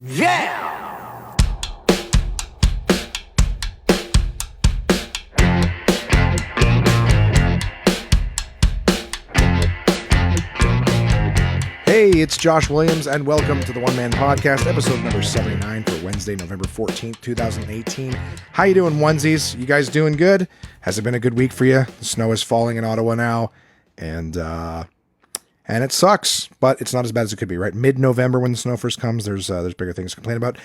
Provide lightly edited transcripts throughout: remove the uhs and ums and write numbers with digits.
Yeah! Hey, it's Josh Williams, and welcome to the One Man Podcast, episode number 79 for Wednesday, November 14th, 2018. How you doing, onesies? You guys doing good? Has it been a good week for you? The snow is falling in Ottawa now, and it sucks, but it's not as bad as it could be, right? Mid-November, when the snow first comes, there's bigger things to complain about.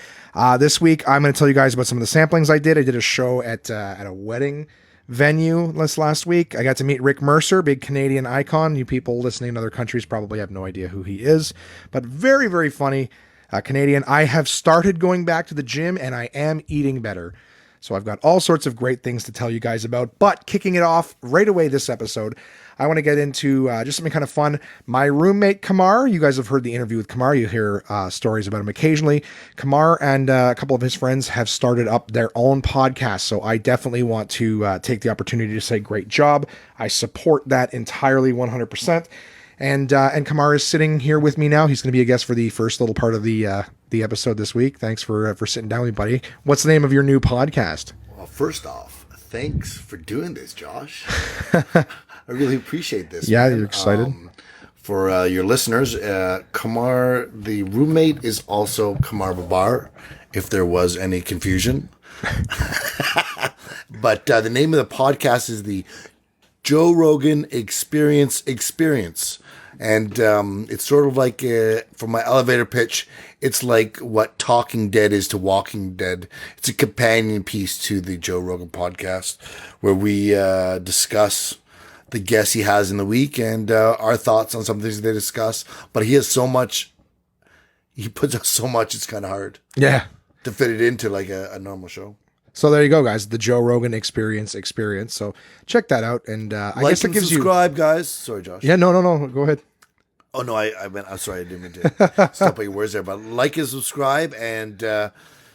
This week, I'm going to tell you guys about some of the samplings I did. I did a show at a wedding venue last week. I got to meet Mercer, big Canadian icon. You people listening in other countries probably have no idea who he is, but very, very funny Canadian. I have started going back to the gym, and I am eating better. So I've got all sorts of great things to tell you guys about, but kicking it off right away this episode, I want to get into just something kind of fun. My roommate, Kamar, you guys have heard the interview with Kamar. You hear stories about him occasionally. Kamar and a couple of his friends have started up their own podcast, so I definitely want to take the opportunity to say great job. I support that entirely 100%. And Kamar is sitting here with me now. He's going to be a guest for the first little part of the episode this week. Thanks for sitting down with me, buddy. What's the name of your new podcast? Well, first off, thanks for doing this, Josh. I really appreciate this. Yeah, man. you're excited. For your listeners, Kamar, the roommate, is also Kamar Babar, if there was any confusion. But the name of the podcast is the Joe Rogan Experience. And it's sort of like, for my elevator pitch, it's like what Talking Dead is to Walking Dead. It's a companion piece to the Joe Rogan podcast, where we discuss the guests he has in the week and our thoughts on some things they discuss. But he has so much, he puts out so much, it's kind of hard Yeah. to fit it into like a normal show. So there you go, guys. The Joe Rogan Experience. So check that out. And I Like guess it and gives subscribe, guys. Sorry, Josh. Yeah, no. Go ahead. Oh, no, I'm sorry, I didn't mean to stop your words there. But like and subscribe and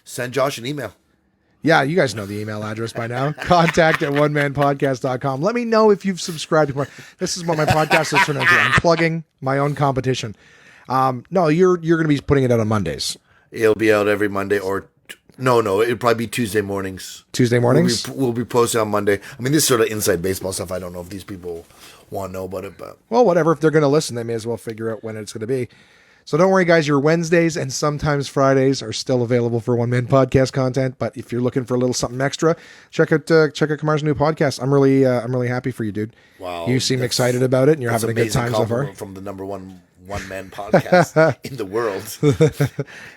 send Josh an email. Yeah, you guys know the email address by now. contact@onemanpodcast.com. Let me know if you've subscribed. This is what my podcast is turned into. I'm plugging my own competition. No, you're going to be putting it out on Mondays. It'll be out every Monday or... No, it'll probably be Tuesday mornings. Tuesday mornings? We'll be posting on Monday. I mean, this is sort of inside baseball stuff. I don't know if these people want to know about it, but... Well, whatever. If they're going to listen, they may as well figure out when it's going to be. So don't worry, guys. Your Wednesdays and sometimes Fridays are still available for One Man Podcast content. But if you're looking for a little something extra, check out Kamar's new podcast. I'm really happy for you, dude. Wow. You seem excited about it, and you're having a good time so far. From the number one man podcast in the world.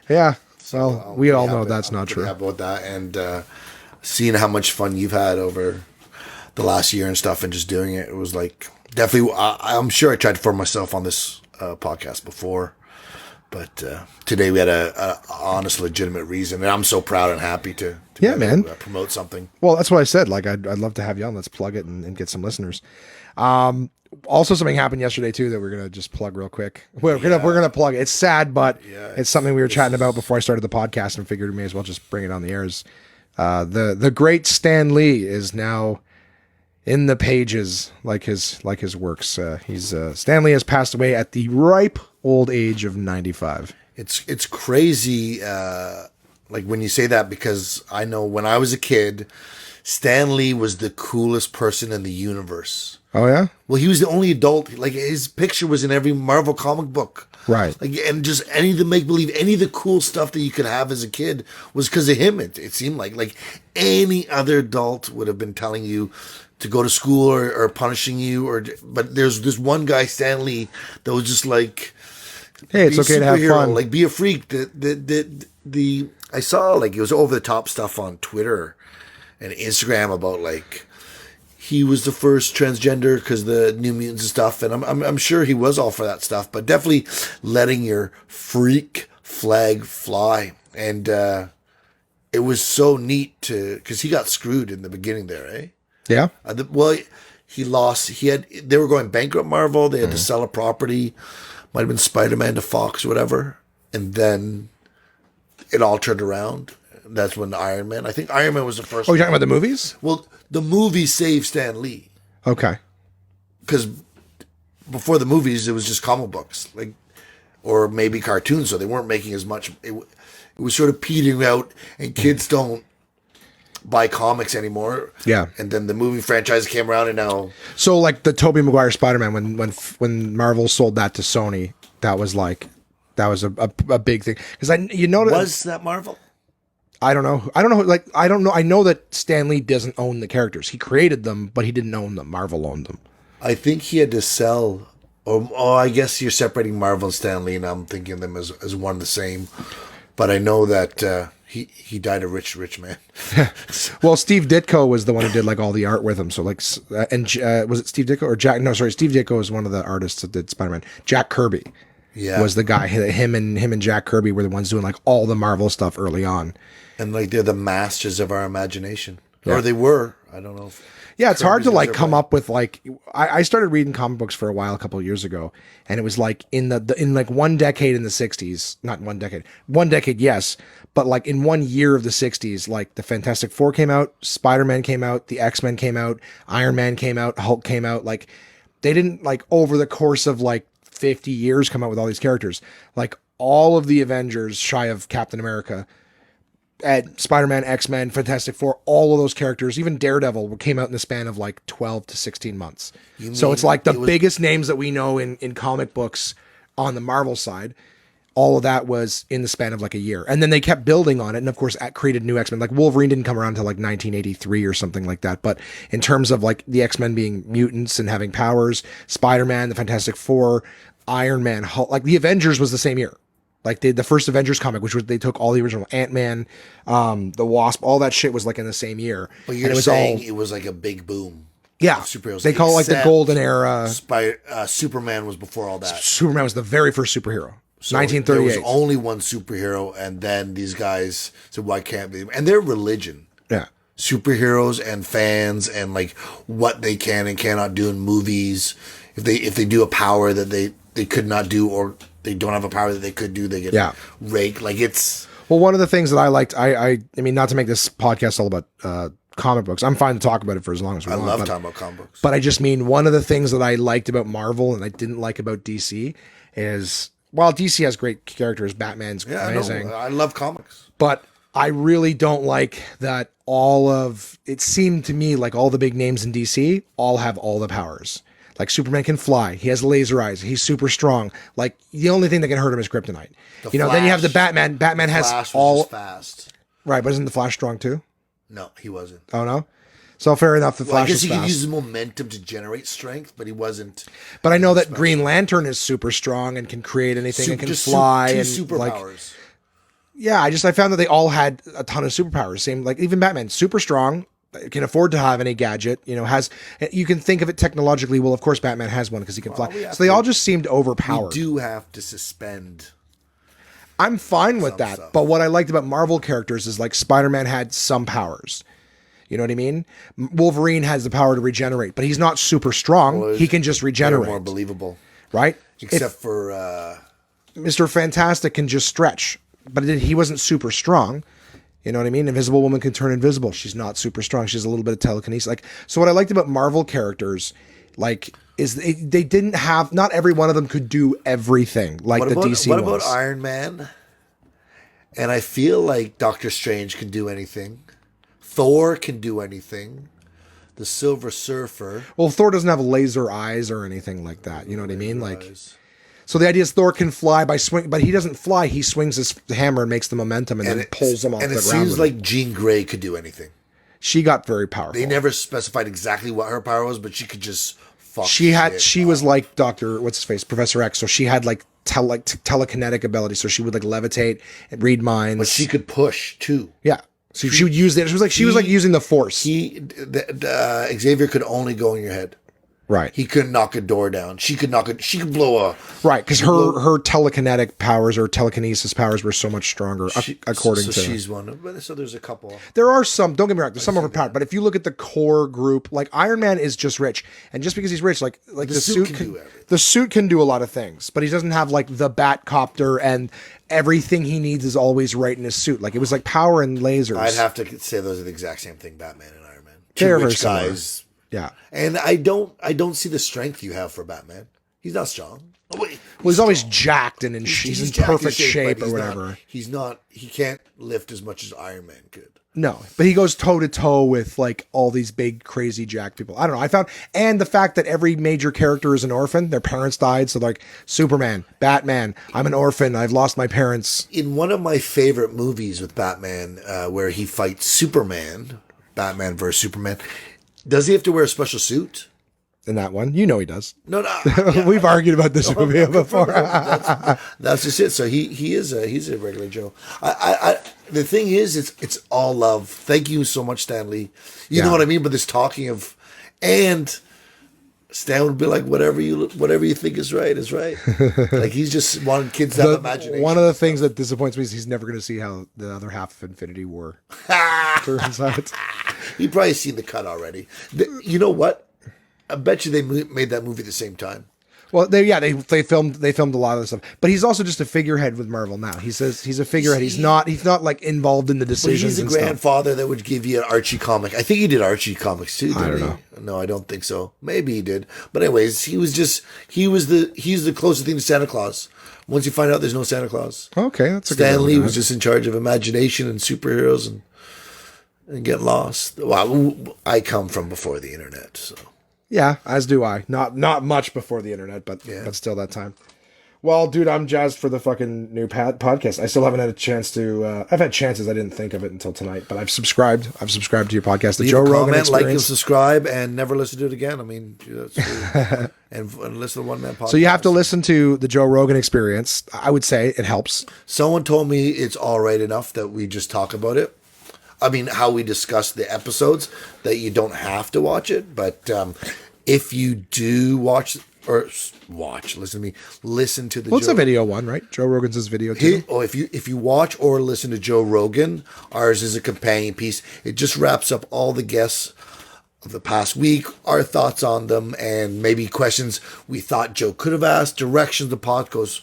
Yeah. Well, we all know that's not true. About that, and seeing how much fun you've had over the last year and stuff, and just doing it, it was like definitely. I'm sure I tried for myself on this podcast before, but today we had a honest, legitimate reason, and I'm so proud and happy to promote something. Well, that's what I said. Like, I'd love to have you on. Let's plug it and get some listeners. Also, something happened yesterday too that we're gonna just plug real quick. We're gonna plug it. It's sad, but it's something we were chatting about before I started the podcast, and figured we may as well just bring it on the air. The great Stan Lee is now in the pages, like his works. Stan Lee has passed away at the ripe old age of 95. It's crazy, like when you say that, because I know when I was a kid, Stan Lee was the coolest person in the universe. Oh yeah? Well, he was the only adult. Like, his picture was in every Marvel comic book. Right. Like, and just any of the make-believe, any of the cool stuff that you could have as a kid was because of him. It seemed like any other adult would have been telling you to go to school or punishing you. But there's this one guy, Stan Lee, that was just like, hey, it's okay to have fun. Like, be a freak. I saw, like, it was over-the-top stuff on Twitter and Instagram about, like, he was the first transgender because the New Mutants and stuff, and I'm sure he was all for that stuff, but definitely letting your freak flag fly, and it was so neat because he got screwed in the beginning there, eh? Yeah. He lost. They were going bankrupt. Marvel. They had to sell a property. Might have been Spider-Man to Fox, whatever, and then it all turned around. That's when Iron Man. I think Iron Man was the first. Oh, you're talking about the movies? Well, the movie saved Stan Lee. Okay. Because before the movies, it was just comic books, like, or maybe cartoons, so they weren't making as much. it was sort of petering out, and kids don't buy comics anymore. Yeah. And then the movie franchise came around, and now So like the Tobey Maguire Spider-Man, when Marvel sold that to Sony, that was a big thing because was that Marvel? I don't know. Like I don't know. I know that Stan Lee doesn't own the characters. He created them, but he didn't own them. Marvel owned them. I think he had to sell. Oh, I guess you're separating Marvel and Stan Lee, and I'm thinking of them as one the same. But I know that he died a rich man. Well, Steve Ditko was the one who did like all the art with him. So like, was it Steve Ditko or Jack? No, sorry, Steve Ditko was one of the artists that did Spider-Man. Jack Kirby, was the guy. Him and Jack Kirby were the ones doing like all the Marvel stuff early on. And like they're the masters of our imagination, or they were. I don't know. It's hard to like come up with like. I started reading comic books for a while, a couple of years ago, and it was like in like one decade in the '60s, not one decade, yes, but like in 1 year of the '60s, like the Fantastic Four came out, Spider-Man came out, the X-Men came out, Iron Man came out, Hulk came out. Like they didn't like over the course of like 50 years come out with all these characters. Like all of the Avengers, shy of Captain America. At Spider-Man, X-Men, Fantastic Four, all of those characters, even Daredevil, came out in the span of like 12 to 16 months. So it's like the biggest names that we know in comic books on the Marvel side. All of that was in the span of like a year. And then they kept building on it. And of course, created new X-Men. Like Wolverine didn't come around until like 1983 or something like that. But in terms of like the X-Men being mutants and having powers, Spider-Man, the Fantastic Four, Iron Man, Hulk, like the Avengers was the same year. Like the first Avengers comic, which was they took all the original Ant-Man, the Wasp, all that shit was like in the same year. But you're saying it was like a big boom. Yeah, superheroes. They call it like the golden era. Superman was before all that. Superman was the very first superhero. So 1938. There was only one superhero, and then these guys said, "Why can't they?" And their religion. Yeah. Superheroes and fans and like what they can and cannot do in movies. If they do a power that they could not do, or they don't have a power that they could do, they get raked. Like it's. Well, one of the things that I liked, I mean, not to make this podcast all about comic books. I'm fine to talk about it for as long as we want. I love talking about comic books. But I just mean one of the things that I liked about Marvel and I didn't like about DC is, while DC has great characters, Batman's amazing. I love comics. But I really don't like that it seemed to me like all the big names in DC all have all the powers. Like Superman can fly. He has laser eyes. He's super strong. Like the only thing that can hurt him is kryptonite. Then you have the Batman. Batman has all fast. Right, but isn't the Flash strong too? No, he wasn't. Oh no. So fair enough. The Flash I guess is he fast. could use his momentum to generate strength, but he wasn't. But I know that Green Lantern is super strong and can create anything and can fly and superpowers. I found that they all had a ton of superpowers. Same like even Batman, super strong. Can afford to have any gadget, you can think of it technologically. Well, of course, Batman has one because he can fly. So they all just seemed overpowered. We do have to suspend. I'm fine with that. Stuff. But what I liked about Marvel characters is like Spider-Man had some powers. You know what I mean? Wolverine has the power to regenerate, but he's not super strong. Well, he can just regenerate. More believable. Right? Except for... Mr. Fantastic can just stretch, but he wasn't super strong. You know what I mean? Invisible Woman can turn invisible. She's not super strong. She has a little bit of telekinesis. Like, so what I liked about Marvel characters, like, is they didn't have, not every one of them could do everything like the DC What ones. about Iron Man? And I feel like Doctor Strange can do anything. Thor can do anything. The Silver Surfer. Well, Thor doesn't have laser eyes or anything like that. You know what I mean? Like... So the idea is Thor can fly by swing, but he doesn't fly. He swings his hammer and makes the momentum and then pulls them off the ground. And it seems like Jean Grey could do anything. She got very powerful. They never specified exactly what her power was, but she could just fuck She was like Professor X. So she had like telekinetic ability. So she would like levitate and read minds. But she could push too. Yeah. So she would use that. She was like using the Force. Xavier could only go in your head. Right. He couldn't knock a door down. She could blow a... Right, because her telekinetic powers or telekinesis powers were so much stronger, according to... So she's one. So there's a couple. There are some, don't get me wrong, there's some overpowered, but if you look at the core group, like Iron Man is just rich. And just because he's rich, like the suit can do a lot of things, but he doesn't have like the Batcopter and everything he needs is always right in his suit. Like it was like power and lasers. I'd have to say those are the exact same thing, Batman and Iron Man. They're Two rich guys... Yeah. And I don't see the strength you have for Batman. He's not strong. Wait, Well, he's always jacked and he's in jacked perfect in shape but or whatever. He's not. He can't lift as much as Iron Man could. No, but he goes toe to toe with like all these big, crazy jacked people. I don't know. And the fact that every major character is an orphan, their parents died. So like Superman, Batman, I'm an orphan. I've lost my parents. In one of my favorite movies with Batman, where he fights Superman, Batman versus Superman, does he have to wear a special suit? In that one, you know he does. No. We've argued about this movie before. That's just it. So he's a regular Joe. I the thing is, it's all love. Thank you so much, Stanley. You know what I mean. But this talking of, and Stan would be like, whatever you think is right is right. Like he's just wanting kids to have imagination. One of the things that disappoints me is he's never going to see how the other half of Infinity War turns out. He probably seen the cut already. You know what? I bet you they made that movie at the same time. Well, they filmed a lot of this stuff, but he's also just a figurehead with Marvel now. He says he's a figurehead. He's not like involved in the decisions. But he's a grandfather that would give you an Archie comic. I think he did Archie comics too. I don't know. No, I don't think so. Maybe he did. But anyways, he's the closest thing to Santa Claus. Once you find out there's no Santa Claus. Okay, that's a good Stan Lee one. was just in charge of imagination and superheroes and get lost. Well, I come from before the internet, so. Yeah, as do I. Not much before the internet, but still that time. Well, dude, I'm jazzed for the fucking new podcast. I still haven't had a chance to. I've had chances. I didn't think of it until tonight, but I've subscribed. I've subscribed to your podcast, the Joe Rogan Experience. Like and subscribe, and never listen to it again. I mean, and listen to One Man Podcast. So you have to listen to the Joe Rogan Experience. I would say it helps. Someone told me it's all right enough that we just talk about it. I mean, how we discuss the episodes, that you don't have to watch it. But if you do listen to me, listen to the. Well, it's a video one, right? Joe Rogan's his video too. If you watch or listen to Joe Rogan, ours is a companion piece. It just wraps up all the guests of the past week, our thoughts on them, and maybe questions we thought Joe could have asked, directions the podcast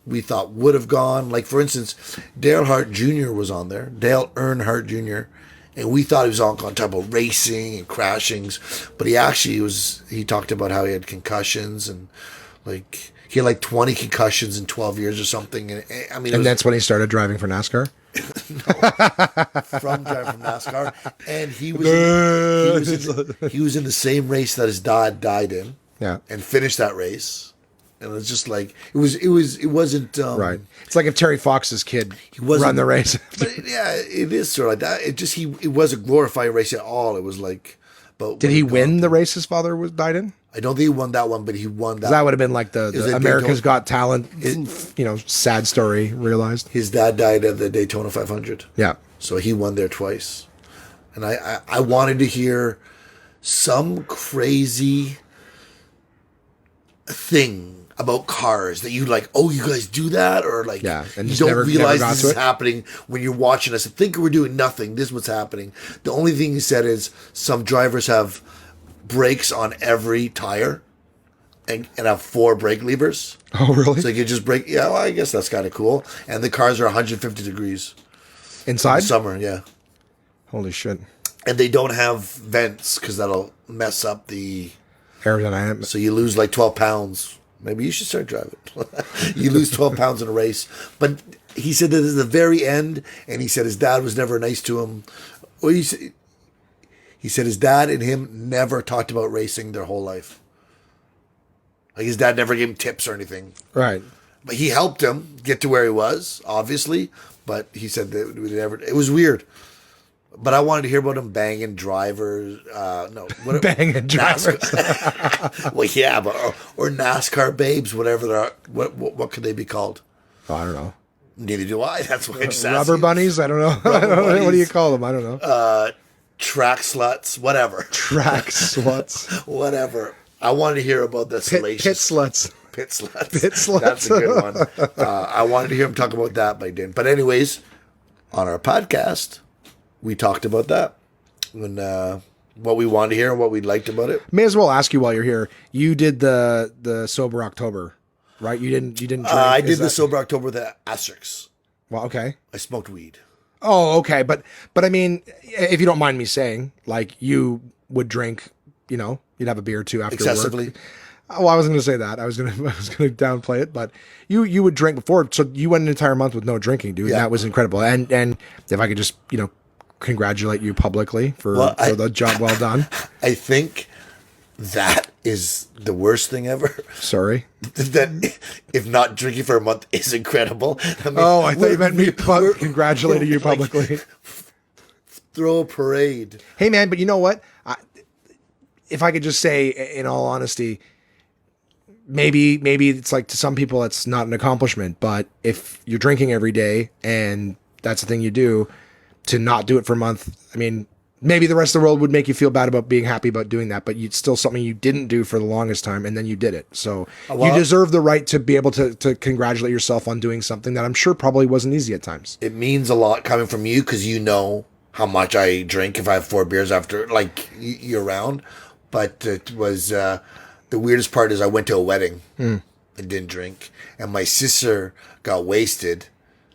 we thought would have gone. Like, for instance, Dale Hart Jr. was on there. Dale Earnhardt Jr. And we thought he was on talk about racing and crashings. But he actually he talked about how he had concussions and, like, he had like 20 concussions in 12 years or something. And I mean, that's when he started driving for NASCAR? From driving from NASCAR. And he was in the same race that his dad died in. Yeah. And finished that race. And it was just like it wasn't right. It's like if Terry Fox's kid run the race. But it is sort of like that. It was a glorified race at all. It was like, but did he win the race his father died in? I don't think he won that one, but he won that. That would have been like the America's Got Talent, sad story realized. His dad died at the Daytona 500. Yeah, so he won there twice, and I wanted to hear some crazy thing about cars that you like, oh, you guys do that? Or like, and you don't realize this is happening when you're watching us. I think we're doing nothing. This is what's happening. The only thing he said is some drivers have brakes on every tire and have 4 brake levers. Oh, really? So you can just brake. Yeah, well, I guess that's kind of cool. And the cars are 150 degrees. Inside? In summer, yeah. Holy shit. And they don't have vents because that'll mess up the aerodynamics. So you lose like 12 pounds. Maybe you should start driving. You lose 12 pounds in a race. But he said that at the very end, and he said his dad was never nice to him. Well, he said his dad and him never talked about racing their whole life. Like his dad never gave him tips or anything. Right. But he helped him get to where he was, obviously. But he said that we never. It was weird. But I wanted to hear about him banging drivers. Banging drivers. Well, yeah, but or NASCAR babes, whatever they are. What could they be called? Oh, I don't know. Neither do I. That's why I just asked Rubber bunnies? I don't know. What do you call them? I don't know. Track sluts, whatever. Track sluts. Whatever. I wanted to hear about the salacious. Pit sluts. Pit sluts. Pit sluts. That's a good one. I wanted to hear him talk about that, but he didn't. But anyways, on our podcast, we talked about that and what we wanted to hear and what we liked about it. May as well ask you while you're here. You did the Sober October, right? You didn't drink. I did the Sober October with the asterisks. Well, okay. I smoked weed. Oh, okay. But I mean, if you don't mind me saying, like you would drink, you'd have a beer or two after excessively. work. Well, I wasn't going to say that. I was going to downplay it, but you would drink before, so you went an entire month with no drinking, dude. Yeah. That was incredible. And if I could just congratulate you publicly for the job well done. I think that is the worst thing ever. Sorry. That if not drinking for a month is incredible. I mean, I thought you meant me congratulating you publicly. Throw a parade. Hey, man, but you know what? If I could just say, in all honesty, maybe it's like to some people it's not an accomplishment, but if you're drinking every day and that's the thing you do, to not do it for a month, I mean, maybe the rest of the world would make you feel bad about being happy about doing that, but it's still something you didn't do for the longest time, and then you did it. So you deserve the right to be able to congratulate yourself on doing something that I'm sure probably wasn't easy at times. It means a lot coming from you because you know how much I drink if I have 4 beers after, like, year round. But it was the weirdest part is I went to a wedding and didn't drink, and my sister got wasted.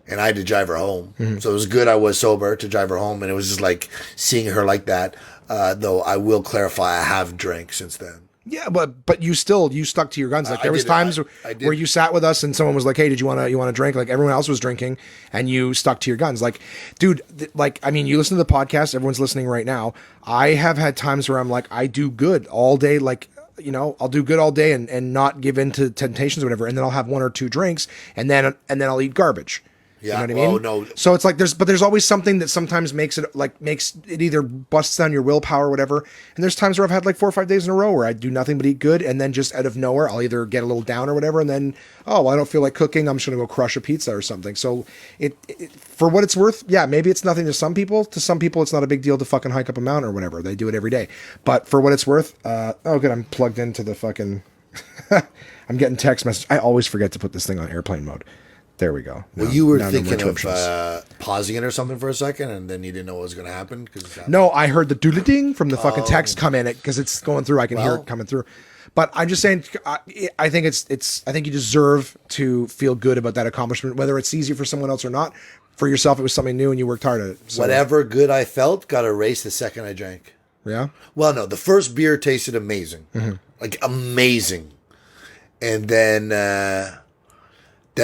And I had to drive her home. Mm-hmm. So it was good I was sober to drive her home. And it was just like seeing her like that. Though I will clarify, I have drank since then. Yeah, but you stuck to your guns. Like there was times where you sat with us and someone was like, "Hey, did you want to drink?" Like everyone else was drinking, and you stuck to your guns. Like, dude, I mean, you listen to the podcast. Everyone's listening right now. I have had times where I'm like, I do good all day. Like, I'll do good all day and not give in to temptations or whatever. And then I'll have 1 or 2 drinks, and then I'll eat garbage. Yeah. You know what I mean? Oh, no. So it's like there's always something that sometimes makes it either busts down your willpower or whatever. And there's times where I've had like 4 or 5 days in a row where I do nothing but eat good, and then just out of nowhere I'll either get a little down or whatever, and then I don't feel like cooking. I'm just gonna go crush a pizza or something. So it for what it's worth, yeah, maybe it's nothing to some people. To some people, it's not a big deal to fucking hike up a mountain or whatever. They do it every day. But for what it's worth, good, I'm plugged into the fucking. I'm getting text message. I always forget to put this thing on airplane mode. There we go. Well, you were thinking of pausing it or something for a second, and then you didn't know what was going to happen. No, I heard the doodle-ding from the fucking text come in because it's going through. I can hear it coming through. But I'm just saying, I think I think you deserve to feel good about that accomplishment, whether it's easy for someone else or not. For yourself, it was something new, and you worked hard at it. So. Whatever good I felt got erased the second I drank. Yeah. Well, no, the first beer tasted amazing, like amazing, and then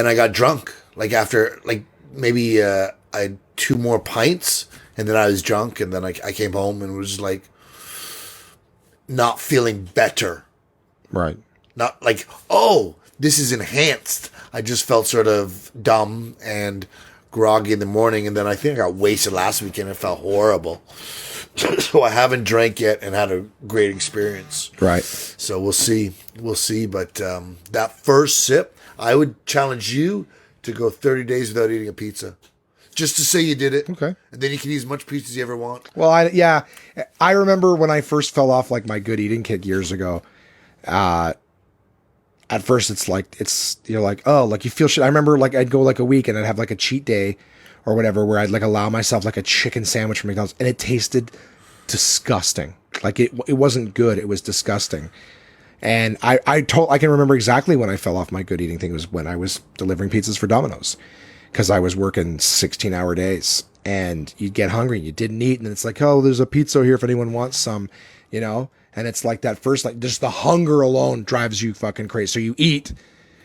I got drunk. Like after maybe I had 2 more pints, and then I was drunk, and then I came home and was like not feeling better. Right. Not like, oh, this is enhanced. I just felt sort of dumb and groggy in the morning, and then I think I got wasted last weekend and it felt horrible. So I haven't drank yet and had a great experience. Right. So we'll see. But that first sip, I would challenge you to go 30 days without eating a pizza. Just to say you did it. Okay. And then you can eat as much pizza as you ever want. Well, I remember when I first fell off like my good eating kick years ago. At first you're like, oh, like you feel shit. I remember like I'd go like a week and I'd have like a cheat day or whatever where I'd like allow myself like a chicken sandwich from McDonald's, and it tasted disgusting. Like it wasn't good. It was disgusting. And I can remember exactly when I fell off my good eating thing. It was when I was delivering pizzas for Domino's, because I was working 16-hour days, and you'd get hungry and you didn't eat, and it's like, oh, there's a pizza here if anyone wants some, and it's like that first, like just the hunger alone drives you fucking crazy. So you eat,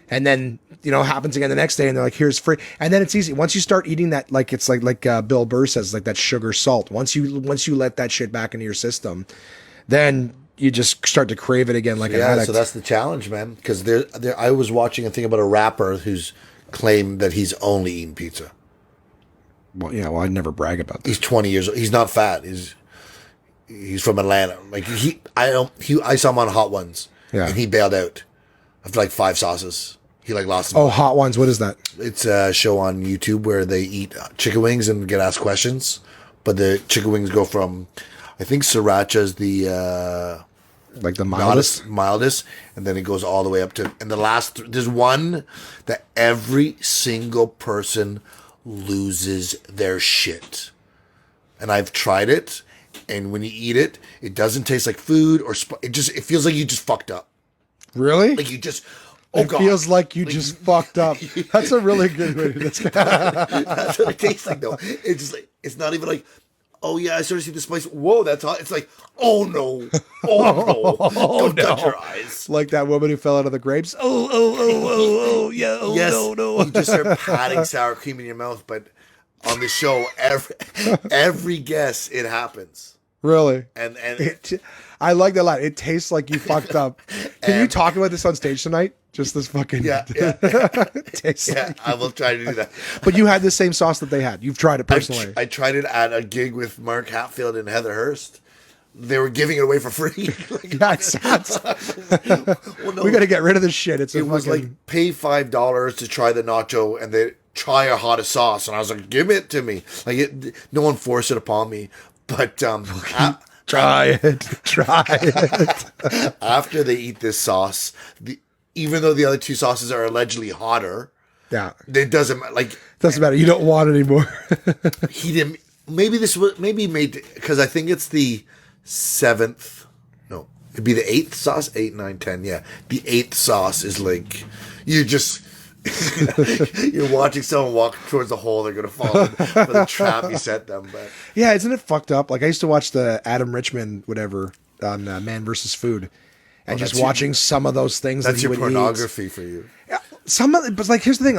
and then, happens again the next day, and they're like, here's free. And then it's easy. Once you start eating that, like, it's like Bill Burr says, like that sugar salt. Once you let that shit back into your system, then you just start to crave it again like an addict. So that's the challenge, man. Because I was watching a thing about a rapper who's claimed that he's only eaten pizza. Well, yeah, I'd never brag about that. He's 20 years old. He's not fat. He's from Atlanta. Like I saw him on Hot Ones. Yeah. And he bailed out after like 5 sauces. He lost. Oh, Hot Ones. What is that? It's a show on YouTube where they eat chicken wings and get asked questions. But the chicken wings go from, I think sriracha's the like the mildest, and then it goes all the way up to, and the last, there's one that every single person loses their shit. And I've tried it, and when you eat it, it doesn't taste like food or it feels like you just fucked up. Really? Like you just, it feels like you just fucked up. That's a really good way to describe it. That's what it tastes like, though. It's just like, it's not even like, oh yeah, I started to see the spice. Whoa, that's hot. It's like, oh no, oh no, don't touch your eyes. Like that woman who fell out of the grapes. Yeah. Oh, Yes, no. you just start patting sour cream in your mouth. But on the show, every guess it happens. Really? And I like that a lot. It tastes like you fucked up. Can you talk about this on stage tonight? Just this fucking tastes like I will try to do that. But you had the same sauce that they had. You've tried it personally. I tried it at a gig with Mark Hatfield and Heather Hurst. They were giving it away for free. Yeah, it sounds. Well, no, We got to get rid of this shit. it was like pay $5 to try the nacho, and they try our hottest sauce. And I was like, give it to me. Like no one forced it upon me. But try it. After they eat this sauce, even though the other two sauces are allegedly hotter, Yeah, it doesn't matter. You don't want it anymore. he didn't. Maybe made because I think it's the 7th. No, it'd be the 8th sauce. 8, 9, 10. Yeah, the 8th sauce is like you just. You're watching someone walk towards the hole they're gonna fall in for the trap you set them. But Yeah, isn't it fucked up? Like I used to watch the Adam Richman whatever on Man versus Food, and just watching some of those things. that's that he your would pornography for you. Eat. Some of it, but like here's the thing: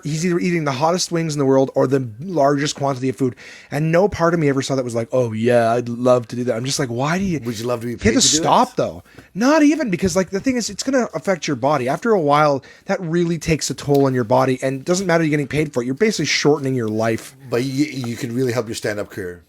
he's either eating the hottest wings in the world or the largest quantity of food, and no part of me ever saw that was like, oh yeah, I'd love to do that. I'm just like, why do you? Would you love to be hit paid to to do stop it? though? Not even because like the thing is, it's gonna affect your body after a while. That really takes a toll on your body, and it doesn't matter you're getting paid for it. You're basically shortening your life. But you could really help your stand-up career.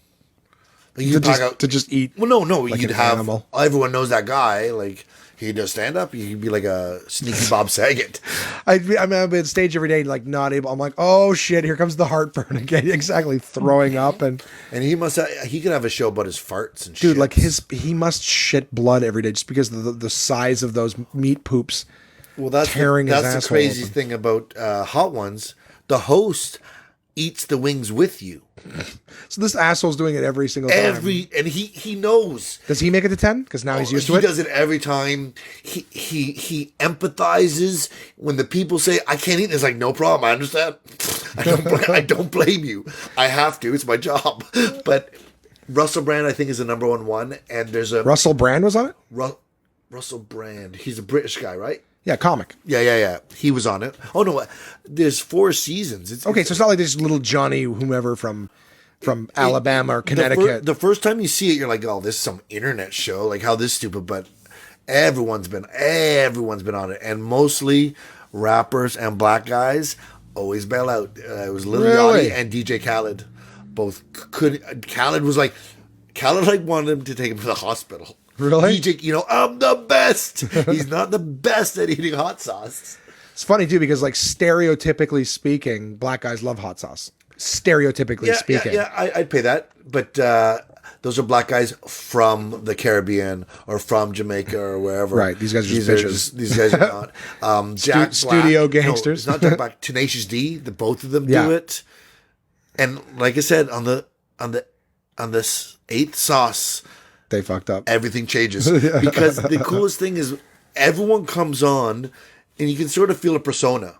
Like you To just eat. Well, no. like You'd an have animal. everyone knows that guy. Like he does stand-up. You could be like a sneaky Bob Saget. I'm on stage every day, like not able. I'm like, oh shit, here comes the heartburn again. Exactly, throwing up and And he could have a show about his farts and shit. dude, like he must shit blood every day just because of the size of those meat poops. well, that's tearing his that's the asshole crazy open. thing about Hot Ones. The host eats the wings with you. So this asshole's doing it every single time. And he knows. Does he make it to 10? Because now he's used to He it. does it every time. He empathizes when the people say, "I can't eat." It's like, no problem. I understand. I don't blame you. I have to. It's my job. But Russell Brand, I think, is the number one. And there's a Russell Brand was on it. Russell Brand. He's a British guy, right? Yeah, comic. Yeah. He was on it. Oh no, there's 4 seasons. Okay, so it's not like this little Johnny whomever from Alabama or Connecticut. The first time you see it, you're like, "Oh, this is some internet show. Like, how this stupid?" But everyone's been on it, and mostly rappers and black guys always bail out. It was Lil Really? Yachty and DJ Khaled. Both could. Khaled wanted him to take him to the hospital. Really? DJ, I'm the best. He's not the best at eating hot sauce. It's funny too because like stereotypically speaking, black guys love hot sauce. Stereotypically speaking. Yeah, I'd pay that. But those are black guys from the Caribbean or from Jamaica or wherever. Right, these guys are just bitches. These guys are not. Jack Studio Black, gangsters. No, it's not Jack Black. Tenacious D. Both of them Yeah. do it. And like I said, on this 8th sauce, They fucked up. everything changes. Because the coolest thing is everyone comes on and you can sort of feel a persona.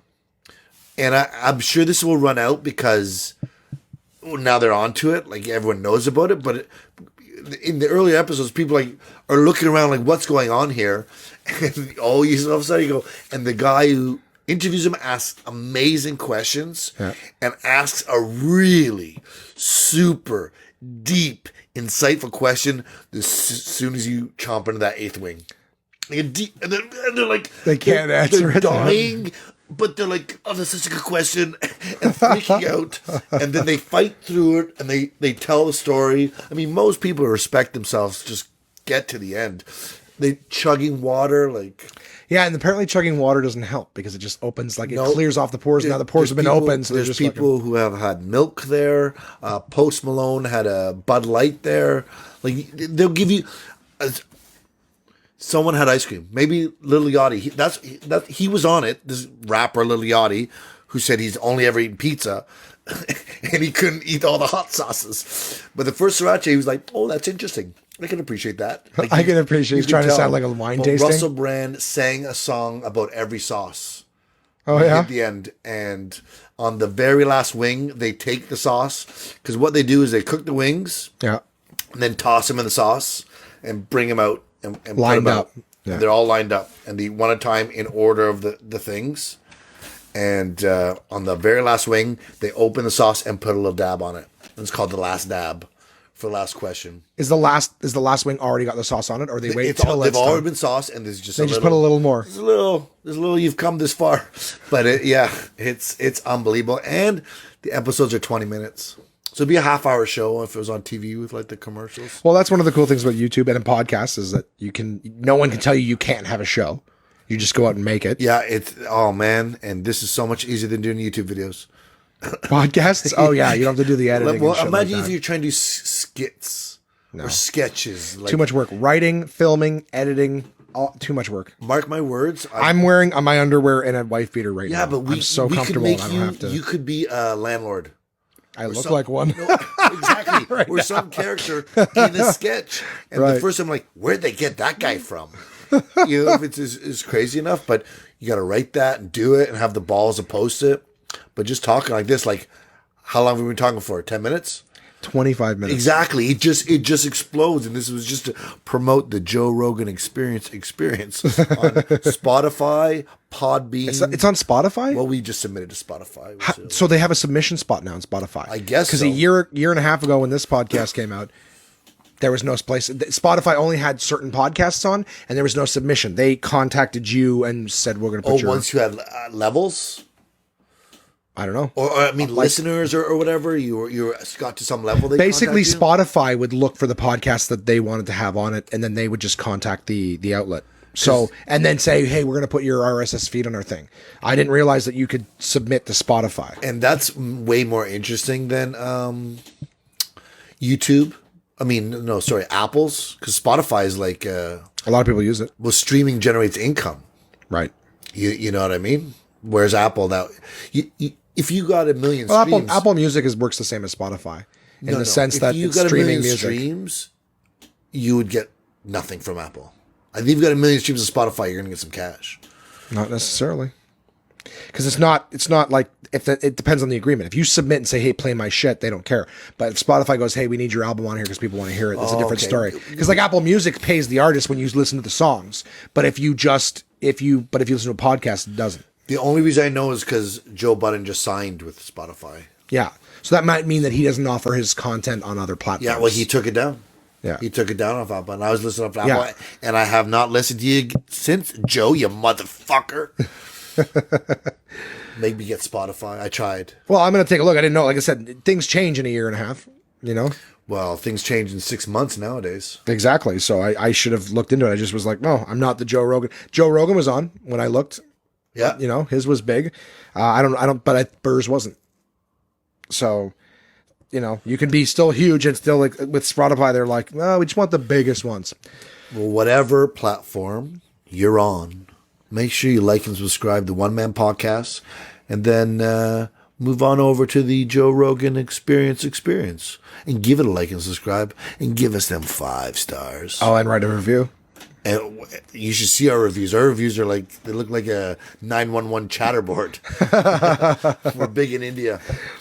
And I'm sure this will run out because now they're onto it. Like everyone knows about it. But in the earlier episodes, people are looking around like, what's going on here? And all of a sudden you go, and the guy who interviews him asks amazing questions and asks a really super deep, insightful question as soon as you chomp into that 8th wing. And they're like, They can't answer they're it. dying, but they're like, oh, that's such a good question, and freaking out. And then they fight through it, and they tell the story. I mean, most people who respect themselves just get to the end. They chugging water, like... Yeah, and apparently chugging water doesn't help because it just opens, like it clears off the pores. Now the pores have been open, so there's just people who have had milk there. Post Malone had a Bud Light there. Like they'll give you. Someone had ice cream. Maybe Lil Yachty. He was on it. This rapper Lil Yachty, who said he's only ever eaten pizza, and he couldn't eat all the hot sauces. But the first sriracha, he was like, "Oh, that's interesting. I can appreciate that." Like, I can appreciate he's trying to tell. sound like a wine Well, tasting. Russell Brand sang a song about every sauce. Oh yeah. At the end, and on the very last wing, they take the sauce. Because what they do is they cook the wings. Yeah. And then toss them in the sauce and bring them out and put Lined them up. out. Yeah. And they're all lined up. And they one at a time in order of the things. And on the very last wing, they open the sauce and put a little dab on it. And it's called the last dab for the last question. Is the last wing already got the sauce on it, or they wait till they've it's already done? been sauced, and there's just They just put a little more. There's a little. You've come this far, but it's unbelievable. And the episodes are 20 minutes, so it'd be a half-hour show if it was on TV with like the commercials. Well, that's one of the cool things about YouTube and in podcasts is that no one can tell you can't have a show. You just go out and make it. Yeah, oh man, and this is so much easier than doing YouTube videos. Podcasts? Oh yeah, you don't have to do the editing. Well, and shit imagine like if that. you're trying to do skits or sketches. Like, Too much work. Writing, filming, editing, too much work. Mark my words. I'm wearing my underwear and a wife beater right now. Yeah, but I'm so we comfortable could make and I don't have to. you could be a landlord. I look like one. No, exactly. Or some character in a sketch. And the first time I'm like, where'd they get that guy from? If it's crazy enough, but you got to write that and do it and have the balls to post it. But just talking like this, like, how long have we been talking for? 10 minutes? 25 minutes. Exactly. It just explodes. And this was just to promote the Joe Rogan experience on Spotify, Podbean. It's on Spotify? Well, we just submitted to Spotify. So they have a submission spot now on Spotify. I guess Because so. a year and a half ago when this podcast came out, there was no place. Spotify only had certain podcasts on, and there was no submission. They contacted you and said, we're going to put once you had levels? I don't know. Or I mean, listeners or whatever, you got to some level. They Basically, contact Spotify would look for the podcast that they wanted to have on it, and then they would just contact the outlet. So, and then say, hey, we're going to put your RSS feed on our thing. I didn't realize that you could submit to Spotify. And that's way more interesting than YouTube. I mean, no, sorry, Apple's, because Spotify is like a lot of people use it. Well, streaming generates income, right? You know what I mean? Whereas Apple, now, if you got a million streams, Apple Music works the same as Spotify in the sense that you it's got streaming a million music. streams, you would get nothing from Apple. I think if you've got a million streams of Spotify, you're going to get some cash. Not necessarily. Because it's not like it depends on the agreement. If you submit and say, hey, play my shit, they don't care. But if Spotify goes, hey, we need your album on here because people want to hear it, it's a different story. Because like Apple Music pays the artist when you listen to the songs. But if you listen to a podcast, it doesn't. The only reason I know is because Joe Budden just signed with Spotify. Yeah. So that might mean that he doesn't offer his content on other platforms. Yeah, well, he took it down. Yeah. He took it down off Apple. And I was listening to Apple, and I have not listened to you since. Joe, you motherfucker. Make me get Spotify. I tried. Well, I'm going to take a look. I didn't know. Like I said, things change in a year and a half, you know? Well, things change in 6 months nowadays. Exactly. So I should have looked into it. I just was like, no, I'm not the Joe Rogan. Joe Rogan was on when I looked. Yeah. You know, his was big. But Burr's wasn't. So, you know, you can be still huge and still like with Spotify, they're like, no, we just want the biggest ones. Well, whatever platform you're on, make sure you like and subscribe to One Man Podcast, and then move on over to the Joe Rogan Experience, and give it a like and subscribe, and give us them 5 stars. Oh, and write a review. And you should see our reviews. Our reviews are like, they look like a 911 chatterboard. We're big in India.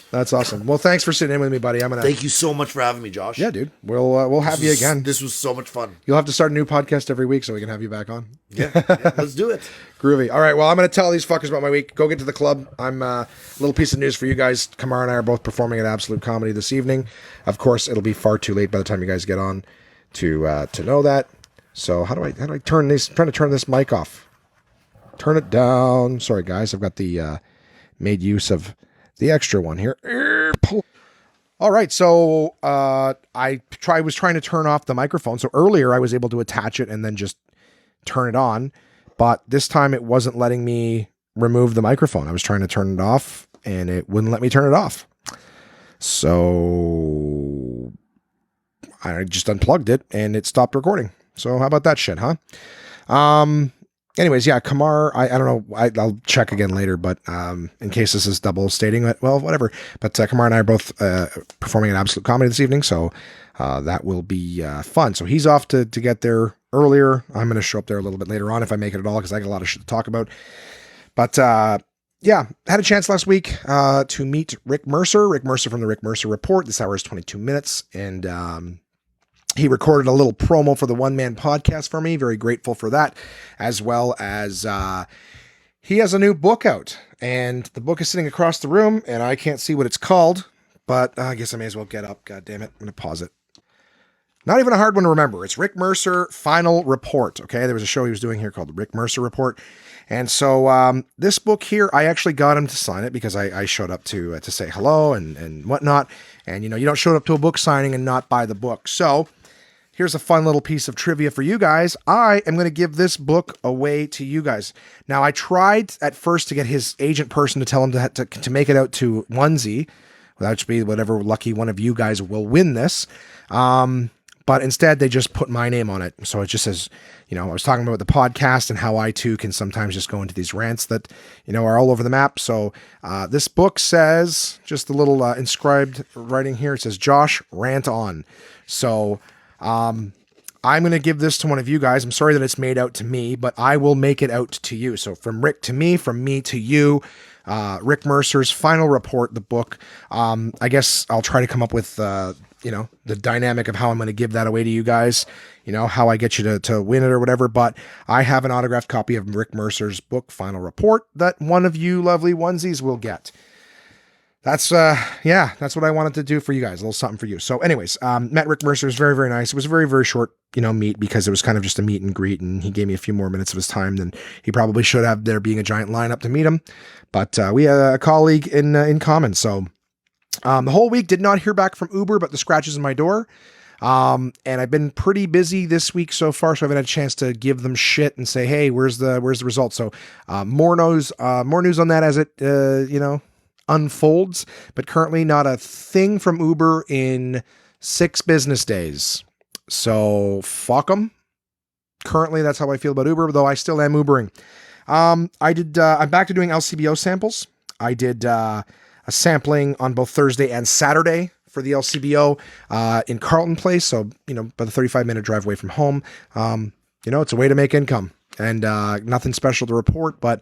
That's awesome. Well, thanks for sitting in with me, buddy. Thank you so much for having me, Josh. Yeah, dude. We'll have you again. This was so much fun. You'll have to start a new podcast every week so we can have you back on. Yeah, let's do it. Groovy. All right. Well, I'm going to tell these fuckers about my week. Go get to the club. I'm a little piece of news for you guys. Kamara and I are both performing at Absolute Comedy this evening. Of course, it'll be far too late by the time you guys get on to know that. So how do I turn this? I'm trying to turn this mic off. Turn it down. Sorry, guys. I've got the made use of the extra one here. All right. So was trying to turn off the microphone. So earlier I was able to attach it and then just turn it on. But this time it wasn't letting me remove the microphone. I was trying to turn it off and it wouldn't let me turn it off. So I just unplugged it and it stopped recording. So how about that shit, huh? Anyways, yeah, Kamar, I don't know. I'll check again later, but in case this is double stating it, well, whatever. But Kamar and I are both performing at Absolute Comedy this evening, so that will be fun. So he's off to get there earlier. I'm going to show up there a little bit later on if I make it at all, because I got a lot of shit to talk about. But yeah, had a chance last week to meet Rick Mercer from the Rick Mercer Report. This hour is 22 minutes, and he recorded a little promo for the One Man Podcast for me. Very grateful for that, as well as he has a new book out, and the book is sitting across the room, and I can't see what it's called, but I guess I may as well get up. God damn it. I'm going to pause it. Not even a hard one to remember. It's Rick Mercer Final Report. Okay, there was a show he was doing here called the Rick Mercer Report. And so this book here, I actually got him to sign it because I showed up to say hello and whatnot. And, you don't show up to a book signing and not buy the book. So here's a fun little piece of trivia for you guys. I am going to give this book away to you guys. Now, I tried at first to get his agent person to tell him to make it out to Onesie. Well, that should be whatever lucky one of you guys will win this. But instead, they just put my name on it. So it just says, I was talking about the podcast and how I too can sometimes just go into these rants that, are all over the map. So this book says, just a little inscribed writing here, it says, Josh, rant on. So I'm going to give this to one of you guys. I'm sorry that it's made out to me, but I will make it out to you. So from Rick to me, from me to you, Rick Mercer's Final Report, the book. I guess I'll try to come up with, the dynamic of how I'm going to give that away to you guys, how I get you to win it or whatever. But I have an autographed copy of Rick Mercer's book, Final Report, that one of you lovely onesies will get. That's what I wanted to do for you guys. A little something for you. So anyways, met Rick Mercer. It was very, very nice. It was a very, very short, meet because it was kind of just a meet and greet, and he gave me a few more minutes of his time than he probably should have, there being a giant lineup to meet him. But we had a colleague in common. So the whole week did not hear back from Uber, but the scratches in my door. And I've been pretty busy this week so far, so I haven't had a chance to give them shit and say, hey, where's the result? So more news on that as it unfolds, but currently not a thing from Uber in 6 business days. So fuck them. Currently, that's how I feel about Uber, though I still am Ubering. I'm back to doing LCBO samples. I did a sampling on both Thursday and Saturday for the LCBO in Carlton Place. So, about a 35-minute drive away from home. It's a way to make income, and nothing special to report, but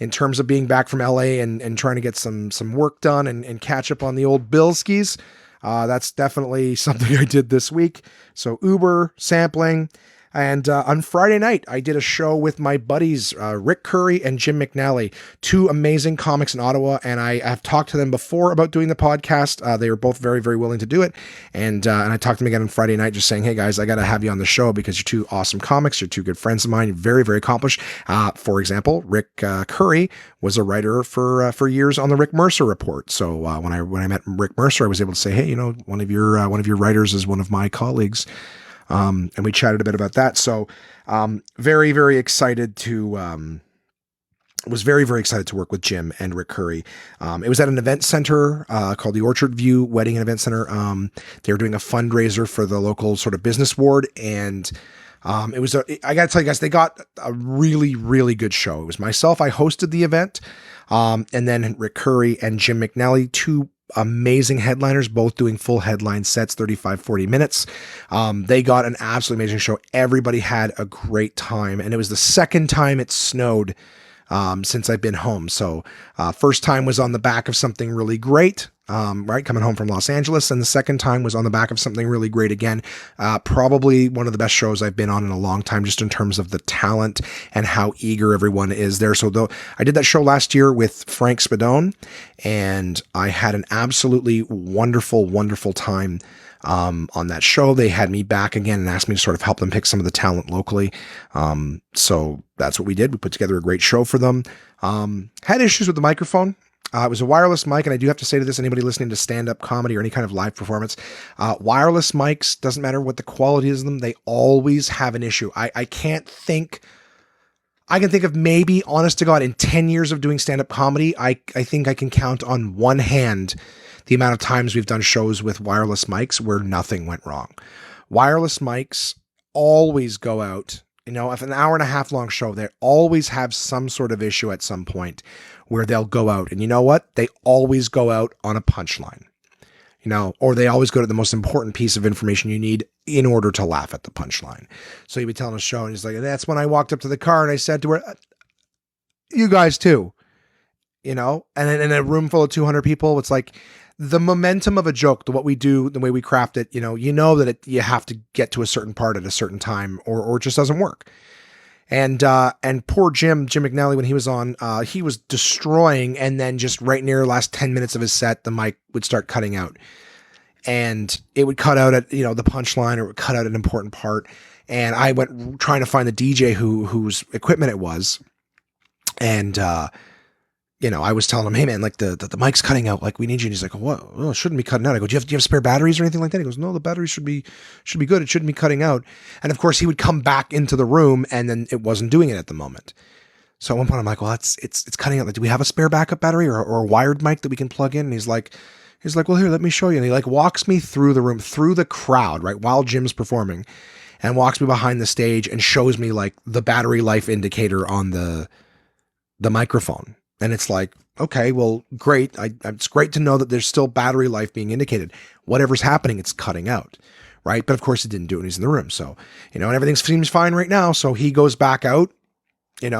in terms of being back from LA and trying to get some work done and catch up on the old Billskis, that's definitely something I did this week. So Uber, sampling, and on Friday night, I did a show with my buddies, Rick Curry and Jim McNally, 2 amazing comics in Ottawa, and I have talked to them before about doing the podcast. They were both very, very willing to do it, and I talked to them again on Friday night, just saying, hey guys, I got to have you on the show because you're 2 awesome comics, you're 2 good friends of mine, very, very accomplished. For example, Rick Curry was a writer for years on the Rick Mercer Report. So when I met Rick Mercer, I was able to say, hey, one of your writers is one of my colleagues. And we chatted a bit about that. So, very, very excited to, was very, very excited to work with Jim and Rick Curry. It was at an event center, called the Orchard View Wedding and Event Center. They were doing a fundraiser for the local sort of business ward. And, I got to tell you guys, they got a really, really good show. It was myself. I hosted the event. And then Rick Curry and Jim McNally, 2 amazing headliners, both doing full headline sets, 35, 40 minutes. They got an absolutely amazing show. Everybody had a great time. And it was the second time it snowed since I've been home. So first time was on the back of something really great, right? Coming home from Los Angeles. And the second time was on the back of something really great again. Probably one of the best shows I've been on in a long time, just in terms of the talent and how eager everyone is there. So though I did that show last year with Frank Spadone, and I had an absolutely wonderful, wonderful time on that show. They had me back again and asked me to sort of help them pick some of the talent locally. So that's what we did. We put together a great show for them. Had issues with the microphone. It was a wireless mic, and I do have to say to this, anybody listening to stand-up comedy or any kind of live performance, wireless mics, doesn't matter what the quality is of them, they always have an issue. I can think of maybe, honest to God, in 10 years of doing stand-up comedy, I think I can count on one hand the amount of times we've done shows with wireless mics where nothing went wrong. Wireless mics always go out. If an hour and a half long show, they always have some sort of issue at some point where they'll go out. And you know what? They always go out on a punchline, or they always go to the most important piece of information you need in order to laugh at the punchline. So you'd be telling a show and he's like, that's when I walked up to the car and I said to her, you guys too. and in a room full of 200 people, it's like the momentum of a joke, what we do, the way we craft it, that you have to get to a certain part at a certain time or it just doesn't work. And poor Jim McNally, when he was on, he was destroying, and then just right near the last 10 minutes of his set, the mic would start cutting out, and it would cut out at, the punchline, or it would cut out an important part. And I went trying to find the DJ whose equipment it was. And, I was telling him, hey man, like the mic's cutting out, like we need you. And he's like, what? Well, it shouldn't be cutting out. I go, do you have spare batteries or anything like that? He goes, no, the batteries should be good. It shouldn't be cutting out. And of course he would come back into the room, and then it wasn't doing it at the moment. So at one point I'm like, well, it's cutting out. Like, do we have a spare backup battery or a wired mic that we can plug in? And he's like, well, here, let me show you. And he like walks me through the room, through the crowd, right, while Jim's performing, and walks me behind the stage and shows me like the battery life indicator on the microphone. And it's like, okay, well, great. It's great to know that there's still battery life being indicated. Whatever's happening, it's cutting out, right? But of course it didn't do it when he's in the room. So, and everything seems fine right now. So he goes back out, and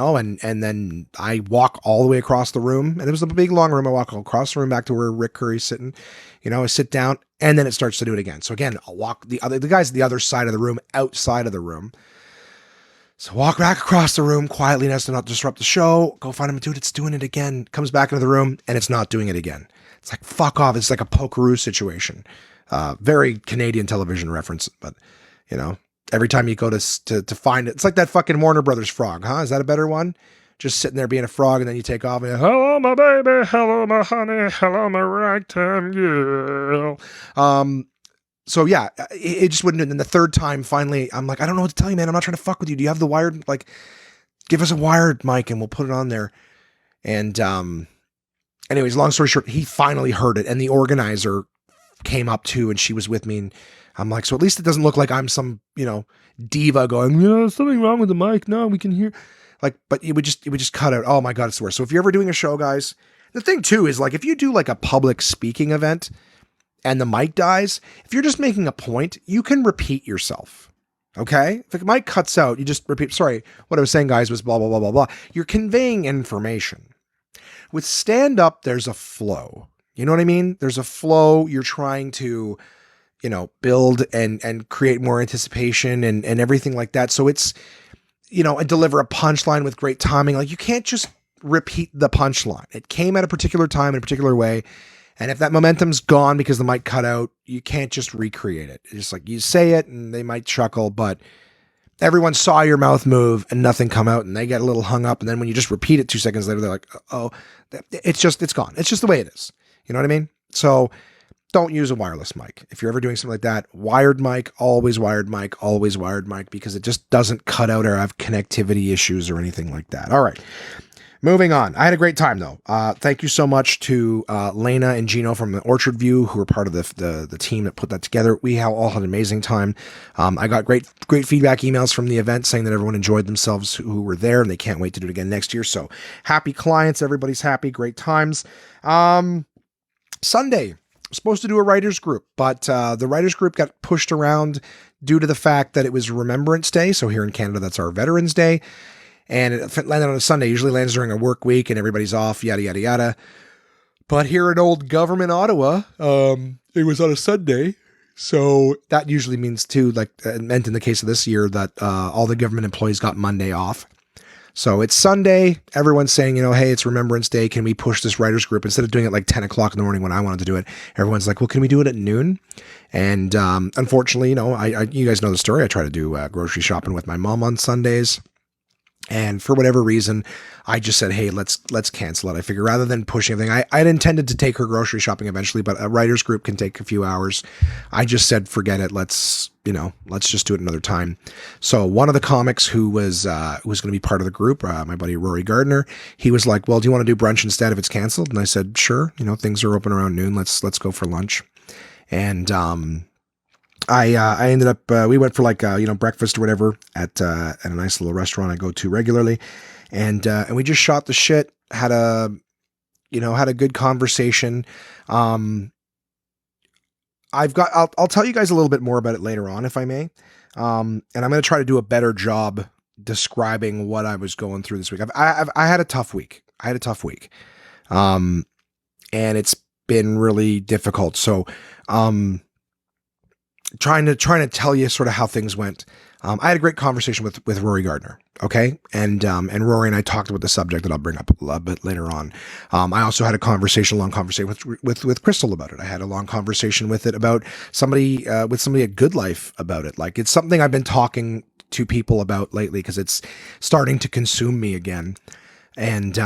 then I walk all the way across the room, and it was a big, long room. I walk across the room back to where Rick Curry's sitting, I sit down, and then it starts to do it again. So again, I'll walk the guy's the other side of the room, outside of the room. So walk back across the room quietly, enough to not disrupt the show. Go find him, dude, it's doing it again. Comes back into the room, and it's not doing it again. It's like, fuck off. It's like a pokeroo situation. Very Canadian television reference, but, every time you go to find it, it's like that fucking Warner Brothers frog, huh? Is that a better one? Just sitting there being a frog, and then you take off and, hello, my baby, hello, my honey, hello, my ragtime girl. So yeah, it just wouldn't do it. And then the third time, finally, I'm like, I don't know what to tell you, man. I'm not trying to fuck with you. Do you have the wired, like, give us a wired mic and we'll put it on there. And, anyways, long story short, he finally heard it, and the organizer came up too, and she was with me, and I'm like, so at least it doesn't look like I'm some, diva going, something wrong with the mic. No, we can hear, like, but it would just cut out. Oh my God, it's the worst. So if you're ever doing a show, guys, the thing too is, like, if you do like a public speaking event and the mic dies, if you're just making a point, you can repeat yourself. Okay? If the mic cuts out, you just repeat, sorry, what I was saying, guys, was blah, blah, blah, blah, blah. You're conveying information. With stand-up, there's a flow. You know what I mean? There's a flow. You're trying to, build and create more anticipation and everything like that. So it's, and deliver a punchline with great timing. Like, you can't just repeat the punchline. It came at a particular time in a particular way. And if that momentum's gone because the mic cut out, you can't just recreate it. It's just like, you say it and they might chuckle, but everyone saw your mouth move and nothing come out, and they get a little hung up. And then when you just repeat it 2 seconds later, they're like, oh, it's gone. It's just the way it is. You know what I mean? So don't use a wireless mic. If you're ever doing something like that, wired mic, always wired mic, because it just doesn't cut out or have connectivity issues or anything like that. All right. Moving on. I had a great time, though. Thank you so much to Lena and Gino from the Orchard View, who were part of the team that put that together. We all had an amazing time. I got great feedback emails from the event saying that everyone enjoyed themselves who were there, and they can't wait to do it again next year. So happy clients. Everybody's happy. Great times. Sunday, supposed to do a writer's group, but the writer's group got pushed around due to the fact that it was Remembrance Day. So here in Canada, that's our Veterans Day. And it landed on a Sunday. Usually lands during a work week and everybody's off, yada, yada, yada. But here in old government Ottawa, it was on a Sunday. So that usually means too, like it meant in the case of this year, that all the government employees got Monday off. So it's Sunday. Everyone's saying, hey, it's Remembrance Day. Can we push this writer's group? Instead of doing it like 10 o'clock in the morning when I wanted to do it, everyone's like, well, can we do it at noon? And unfortunately, you guys know the story. I try to do grocery shopping with my mom on Sundays. And for whatever reason, I just said, hey, let's cancel it. I figure rather than pushing everything, I'd intended to take her grocery shopping eventually, but a writer's group can take a few hours. I just said, forget it. Let's just do it another time. So one of the comics who was going to be part of the group, my buddy Rory Gardner, he was like, well, do you want to do brunch instead if it's canceled? And I said, sure. Things are open around noon. Let's go for lunch. And, I ended up, we went for like, breakfast or whatever at a nice little restaurant I go to regularly. And we just shot the shit, had a good conversation. I'll tell you guys a little bit more about it later on, if I may. And I'm going to try to do a better job describing what I was going through this week. I had a tough week. And it's been really difficult. So, trying to tell you sort of how things went. I had a great conversation with Rory Gardner. Okay. And Rory and I talked about the subject that I'll bring up a little bit later on. I also had a long conversation with Crystal about it. I had a long conversation with it about somebody at Good Life about it. Like, it's something I've been talking to people about lately because it's starting to consume me again. And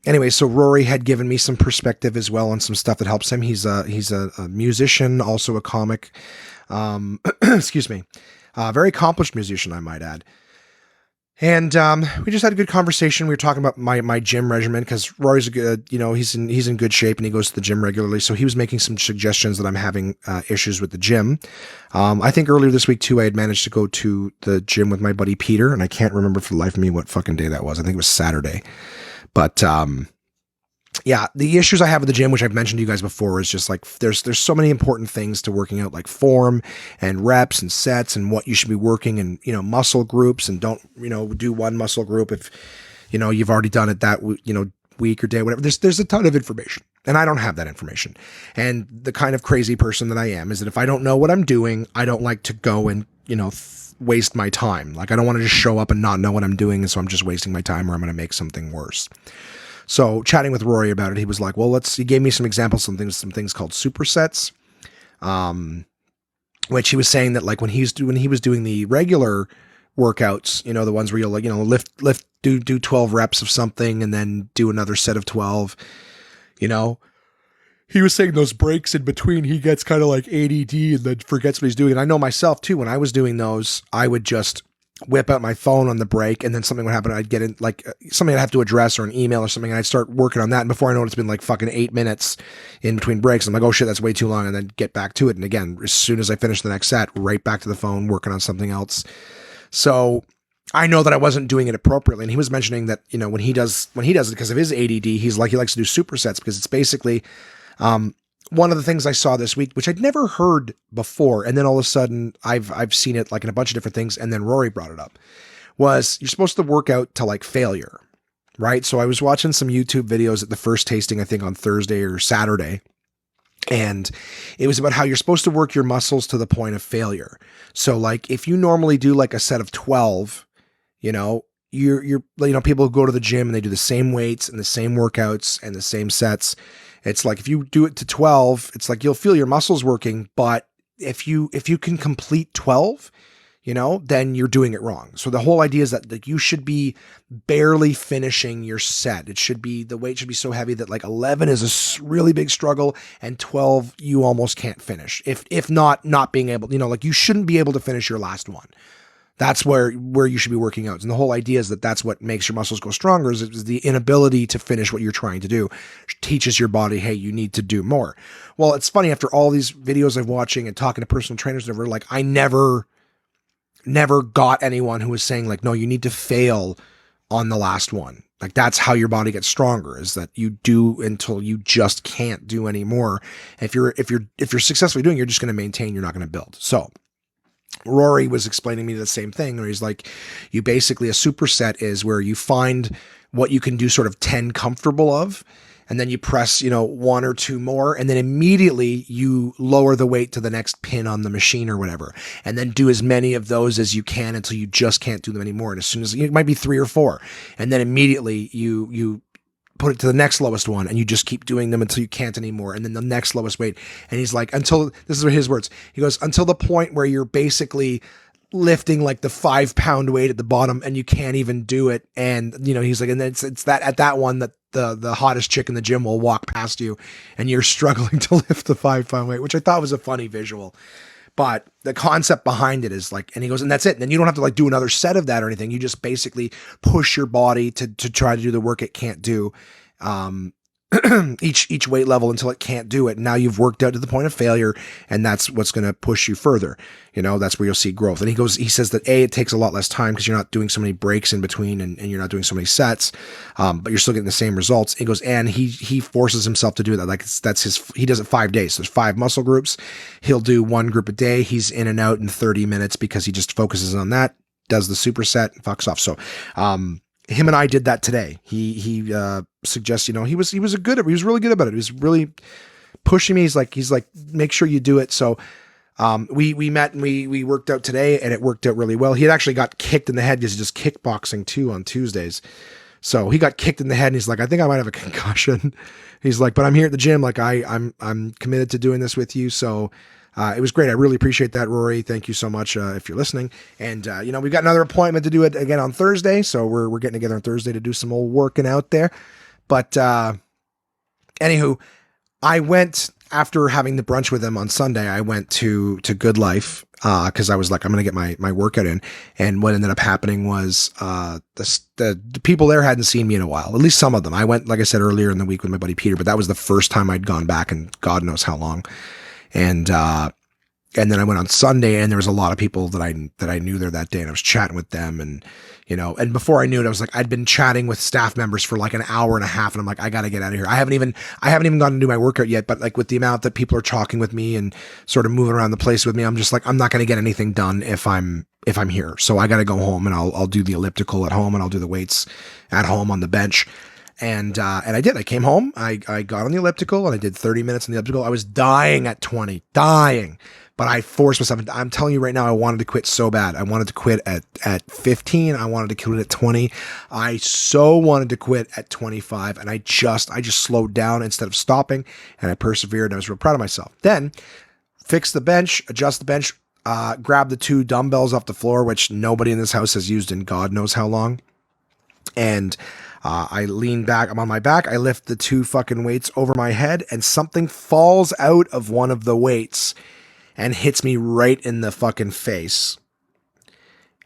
anyway, so Rory had given me some perspective as well on some stuff that helps him. He's a musician, also a comic. Excuse me. Very accomplished musician, I might add. And we just had a good conversation. We were talking about my gym regimen because Rory's a good, he's in good shape and he goes to the gym regularly. So he was making some suggestions that I'm having issues with the gym. I think earlier this week too, I had managed to go to the gym with my buddy Peter, and I can't remember for the life of me what fucking day that was. I think it was Saturday. But yeah, the issues I have with the gym, which I've mentioned to you guys before, is just like there's so many important things to working out, like form and reps and sets and what you should be working, and muscle groups, and don't do one muscle group if you've already done it that week or day, whatever. There's a ton of information, and I don't have that information. And the kind of crazy person that I am is that if I don't know what I'm doing, I don't like to go and waste my time. Like, I don't want to just show up and not know what I'm doing, and so I'm just wasting my time, or I'm going to make something worse. So chatting with Rory about it, he was like, well, he gave me some examples, some things called supersets, which he was saying that like when he was doing the regular workouts, the ones where you'll lift, do 12 reps of something and then do another set of 12, he was saying those breaks in between, he gets kind of like ADD and then forgets what he's doing. And I know myself too, when I was doing those, I would just whip out my phone on the break, and then something would happen. I'd get in like something I'd have to address or an email or something, and I'd start working on that. And before I know it, it's been like fucking 8 minutes in between breaks. I'm like, oh shit, that's way too long. And then get back to it. And again, as soon as I finish the next set, right back to the phone, working on something else. So I know that I wasn't doing it appropriately. And he was mentioning that, when he does it because of his ADD, he likes to do supersets because it's basically, one of the things I saw this week, which I'd never heard before, and then all of a sudden I've seen it like in a bunch of different things, and then Rory brought it up, was you're supposed to work out to like failure, right? So I was watching some YouTube videos at the first tasting, I think on Thursday or Saturday, and it was about how you're supposed to work your muscles to the point of failure. So like if you normally do like a set of 12, you're people go to the gym and they do the same weights and the same workouts and the same sets. It's like if you do it to 12, it's like you'll feel your muscles working, but if you can complete 12, then you're doing it wrong. So the whole idea is that you should be barely finishing your set. The weight should be so heavy that like 11 is a really big struggle and 12 you almost can't finish. If not being able, like you shouldn't be able to finish your last one. That's where you should be working out. And the whole idea is that that's what makes your muscles go stronger is the inability to finish what you're trying to do. Teaches your body, hey, you need to do more. Well, it's funny, after all these videos I'm watching and talking to personal trainers, like I never got anyone who was saying like, no, you need to fail on the last one. Like that's how your body gets stronger, is that you do until you just can't do anymore. If you're successfully doing, you're just going to maintain, you're not going to build. So Rory was explaining to me the same thing, where he's like, you basically, a superset is where you find what you can do sort of 10 comfortable of, and then you press, one or two more, and then immediately you lower the weight to the next pin on the machine or whatever, and then do as many of those as you can until you just can't do them anymore. And as soon as it might be 3 or 4, and then immediately you put it to the next lowest one, and you just keep doing them until you can't anymore, and then the next lowest weight. And he's like, until, this is his words, he goes, until the point where you're basically lifting like the 5-pound weight at the bottom and you can't even do it. And he's like, and then it's that at that one that the hottest chick in the gym will walk past you and you're struggling to lift the 5-pound weight, which I thought was a funny visual. But the concept behind it is like, and he goes, and that's it. And then you don't have to like do another set of that or anything. You just basically push your body to try to do the work it can't do. Each weight level until it can't do it. Now you've worked out to the point of failure, and that's what's going to push you further. That's where you'll see growth. And he says that it takes a lot less time because you're not doing so many breaks in between and you're not doing so many sets, but you're still getting the same results. He goes, and he forces himself to do that. Like he does it 5 days. So there's 5 muscle groups. He'll do 1 group a day. He's in and out in 30 minutes because he just focuses on that, does the superset and fucks off. So, him and I did that today. He suggests, he was really good about it. He was really pushing me. He's like, make sure you do it. So we met and we worked out today, and it worked out really well. He had actually got kicked in the head because he just kickboxing too on Tuesdays. So he got kicked in the head, and he's like, I think I might have a concussion. He's like, but I'm here at the gym. Like I'm committed to doing this with you. So it was great. I really appreciate that, Rory. Thank you so much if you're listening. And we've got another appointment to do it again on Thursday. So we're getting together on Thursday to do some old working out there. But anywho, I went after having the brunch with him on Sunday. I went to Good Life because I was like, I'm going to get my workout in. And what ended up happening was the people there hadn't seen me in a while, at least some of them. I went, like I said, earlier in the week with my buddy Peter, but that was the first time I'd gone back in God knows how long. And then I went on Sunday, and there was a lot of people that I knew there that day, and I was chatting with them, and and before I knew it, I was like, I'd been chatting with staff members for like an hour and a half, and I'm like, I got to get out of here. I haven't even gone to do my workout yet, but like with the amount that people are talking with me and sort of moving around the place with me, I'm just like, I'm not going to get anything done if I'm here. So I got to go home, and I'll do the elliptical at home, and I'll do the weights at home on the bench. And I did. I came home. I got on the elliptical, and I did 30 minutes on the elliptical. I was dying at 20, but I forced myself. I'm telling you right now, I wanted to quit so bad. I wanted to quit at 15. I wanted to quit at 20. I so wanted to quit at 25, and I just slowed down instead of stopping, and I persevered. And I was real proud of myself. Then fix the bench, adjust the bench, grab the 2 dumbbells off the floor, which nobody in this house has used in God knows how long, and I lean back. I'm on my back. I lift the 2 fucking weights over my head, and something falls out of one of the weights and hits me right in the fucking face.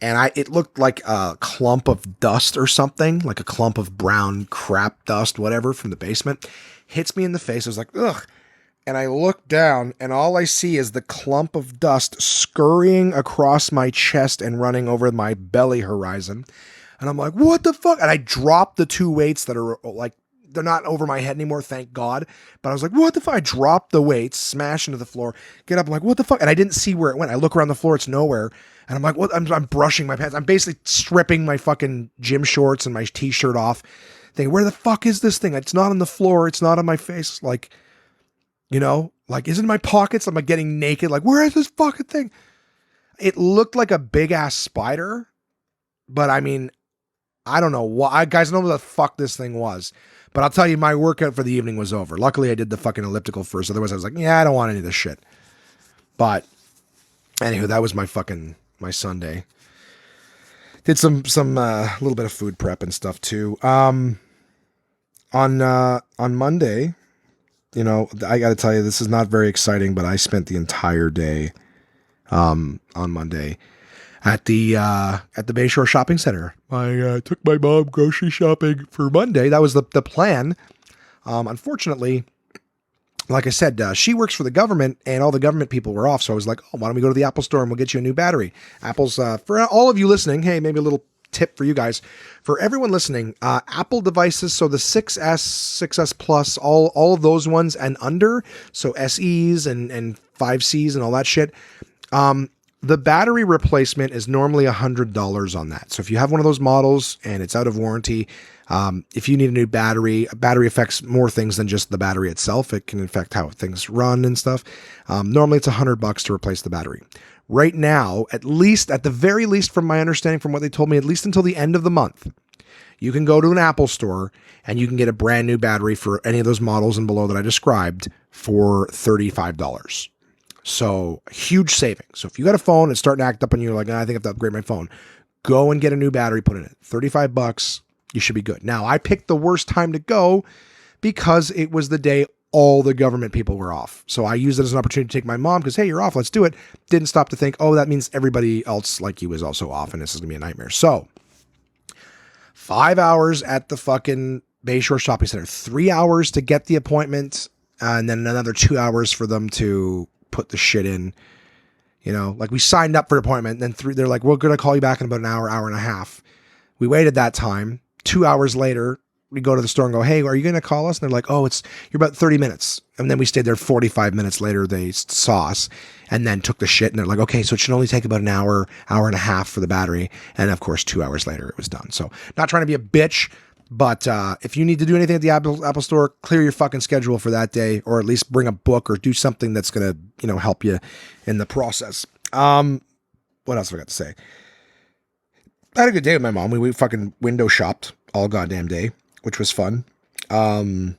And it looked like a clump of dust or something, like a clump of brown crap dust, whatever, from the basement. Hits me in the face. I was like, ugh. And I look down, and all I see is the clump of dust scurrying across my chest and running over my belly horizon. And I'm like, what the fuck? And I dropped the 2 weights that are like, they're not over my head anymore, thank God. But I was like, what the fuck? I dropped the weights, smash into the floor, get up, I'm like, what the fuck? And I didn't see where it went. I look around the floor, it's nowhere. And I'm like, what? I'm brushing my pants. I'm basically stripping my fucking gym shorts and my t-shirt off, thinking, where the fuck is this thing? It's not on the floor. It's not on my face. Like, like, is it in my pockets? I'm like getting naked. Like, where is this fucking thing? It looked like a big ass spider, but I mean, I don't know why. Guys, I don't know what the fuck this thing was. But I'll tell you, my workout for the evening was over. Luckily, I did the fucking elliptical first. Otherwise, I was like, yeah, I don't want any of this shit. But anywho, that was my Sunday. Did some little bit of food prep and stuff too. On Monday, I got to tell you, this is not very exciting, but I spent the entire day on Monday at the Bayshore Shopping Center. I took my mom grocery shopping for Monday. That was the plan. Unfortunately, like I said, she works for the government, and all the government people were off. So I was like, oh, why don't we go to the Apple store and we'll get you a new battery? Apple's, for all of you listening, hey, maybe a little tip for you guys. For everyone listening, Apple devices, so the 6S, 6S Plus, all of those ones and under, so SEs and 5Cs and all that shit, the battery replacement is normally $100 on that. So if you have one of those models and it's out of warranty, if you need a new battery, affects more things than just the battery itself. It can affect how things run and stuff. Normally it's $100 to replace the battery. Right now, at the very least, from my understanding, from what they told me, at least until the end of the month, you can go to an Apple store and you can get a brand new battery for any of those models and below that I described for $35. So huge savings. So if you got a phone, it's starting to act up on you, like, I think I have to upgrade my phone, go and get a new battery, put in it. $35, you should be good. Now, I picked the worst time to go because it was the day all the government people were off. So I used it as an opportunity to take my mom because, hey, you're off, let's do it. Didn't stop to think, oh, that means everybody else like you is also off and this is gonna be a nightmare. So 5 hours at the fucking Bayshore Shopping Center, 3 hours to get the appointment, and then another 2 hours for them to put the shit in, like we signed up for an appointment, and then they're like, we're going to call you back in about an hour and a half. We waited that time. 2 hours later, we go to the store and go, hey, are you going to call us? And they're like, oh, you're about 30 minutes. And then we stayed there 45 minutes later. They saw us and then took the shit. And they're like, okay, so it should only take about an hour and a half for the battery. And of course, 2 hours later, it was done. So not trying to be a bitch, but if you need to do anything at the Apple store, clear your fucking schedule for that day, or at least bring a book or do something that's going to, help you in the process. What else have I got to say? I had a good day with my mom. We fucking window shopped all goddamn day, which was fun. Yeah,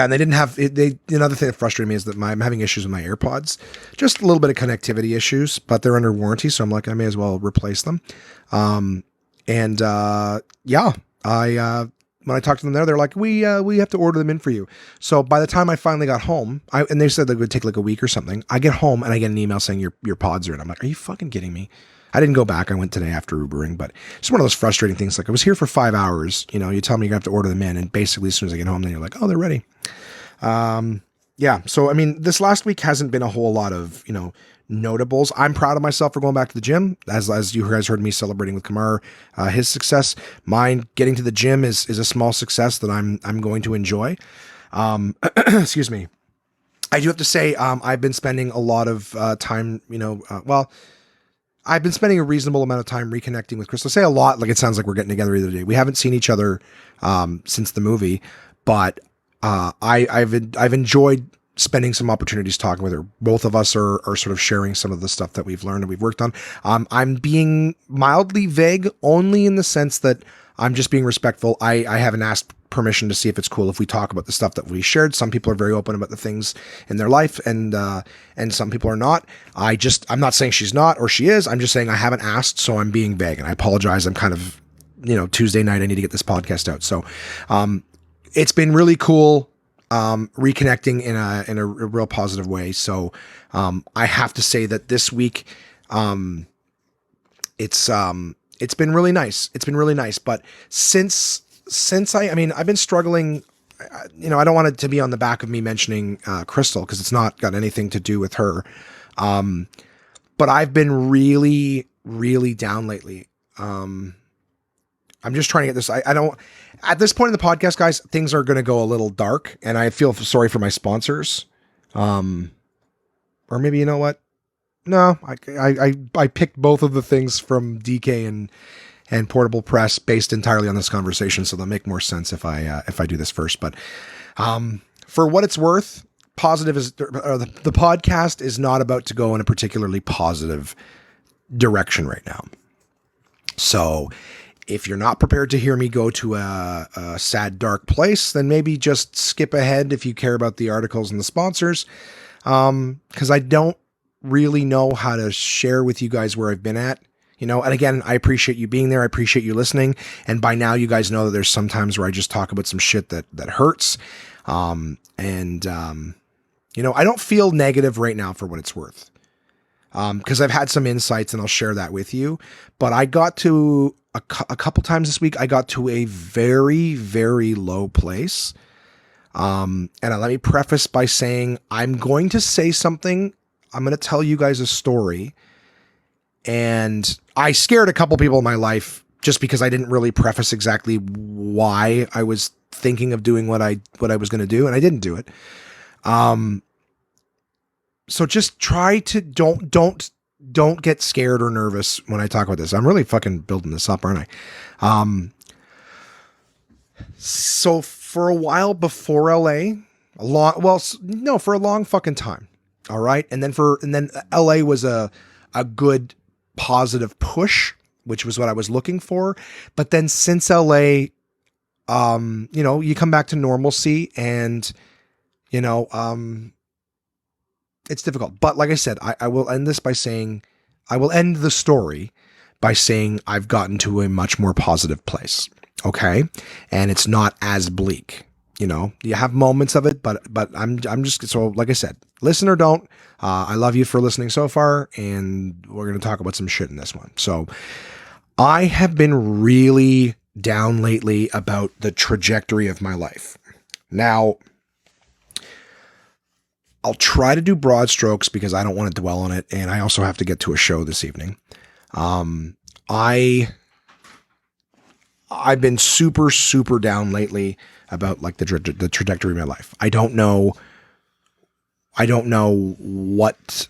and they didn't have another thing that frustrated me is that I'm having issues with my AirPods, just a little bit of connectivity issues, but they're under warranty. So I'm like, I may as well replace them. When I talked to them there, they're like, we have to order them in for you. So by the time I finally got home, and they said that it would take like a week or something. I get home and I get an email saying your pods are in. I'm like, are you fucking kidding me? I didn't go back. I went today after Ubering, but it's one of those frustrating things. Like I was here for 5 hours, you tell me you're gonna have to order them in. And basically as soon as I get home, then you're like, oh, they're ready. Yeah. So, I mean, this last week hasn't been a whole lot of, notables. I'm proud of myself for going back to the gym. As you guys heard me celebrating with Kamar, his success. Mine getting to the gym is a small success that I'm going to enjoy. Excuse me. I do have to say, I've been spending a lot of time, I've been spending a reasonable amount of time reconnecting with Crystal. I say a lot, like it sounds like we're getting together either day. We haven't seen each other since the movie, but I've enjoyed spending some opportunities talking with her. Both of us are sort of sharing some of the stuff that we've learned and we've worked on. I'm being mildly vague only in the sense that I'm just being respectful. I haven't asked permission to see if it's cool if we talk about the stuff that we shared. Some people are very open about the things in their life and some people are not. I'm not saying she's not or she is. I'm just saying I haven't asked, so I'm being vague and I apologize. I'm kind of, Tuesday night, I need to get this podcast out. So, it's been really cool, reconnecting in a real positive way. So, I have to say that this week, it's been really nice. It's been really nice. But since I've been struggling, I don't want it to be on the back of me mentioning Crystal because it's not got anything to do with her. But I've been really, really down lately. I'm just trying to get this. I don't, at this point in the podcast, guys, things are going to go a little dark and I feel sorry for my sponsors. Or maybe, you know what? No, I picked both of the things from DK and Portable Press based entirely on this conversation, so they'll make more sense if I do this first. But for what it's worth, positive is the podcast is not about to go in a particularly positive direction right now. So if you're not prepared to hear me go to a sad, dark place, then maybe just skip ahead if you care about the articles and the sponsors, because I don't really know how to share with you guys where I've been at. And again, I appreciate you being there. I appreciate you listening. And by now you guys know that there's some times where I just talk about some shit that hurts. I don't feel negative right now for what it's worth. Cause I've had some insights and I'll share that with you, but I got to a couple times this week, I got to a very, very low place. And let me preface by saying, I'm going to say something. I'm going to tell you guys a story. And I scared a couple people in my life just because I didn't really preface exactly why I was thinking of doing what I was going to do. And I didn't do it. So just try to don't get scared or nervous when I talk about this. I'm really fucking building this up, aren't I? So for a while before LA, for a long fucking time. All right. And then LA was a good positive push, which was what I was looking for. But then since LA, you come back to normalcy and, it's difficult. But like I said, I will end this by saying, I will end the story by saying I've gotten to a much more positive place. Okay. And it's not as bleak. You have moments of it, but I'm just, so like I said, listen or don't, I love you for listening so far. And we're going to talk about some shit in this one. So I have been really down lately about the trajectory of my life. Now, I'll try to do broad strokes because I don't want to dwell on it. And I also have to get to a show this evening. I I've been super, super down lately about like the trajectory of my life. I don't know what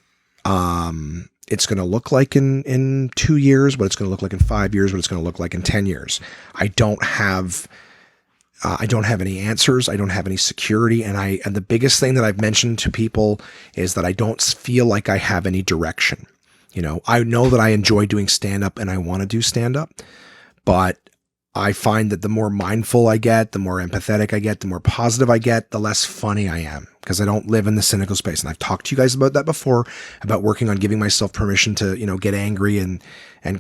it's going to look like in 2 years, what it's going to look like in 5 years, what it's going to look like in 10 years. I don't have any answers. I don't have any security. And the biggest thing that I've mentioned to people is that I don't feel like I have any direction. I know that I enjoy doing stand-up and I want to do stand-up, but I find that the more mindful I get, the more empathetic I get, the more positive I get, the less funny I am, because I don't live in the cynical space. And I've talked to you guys about that before, about working on giving myself permission to, get angry and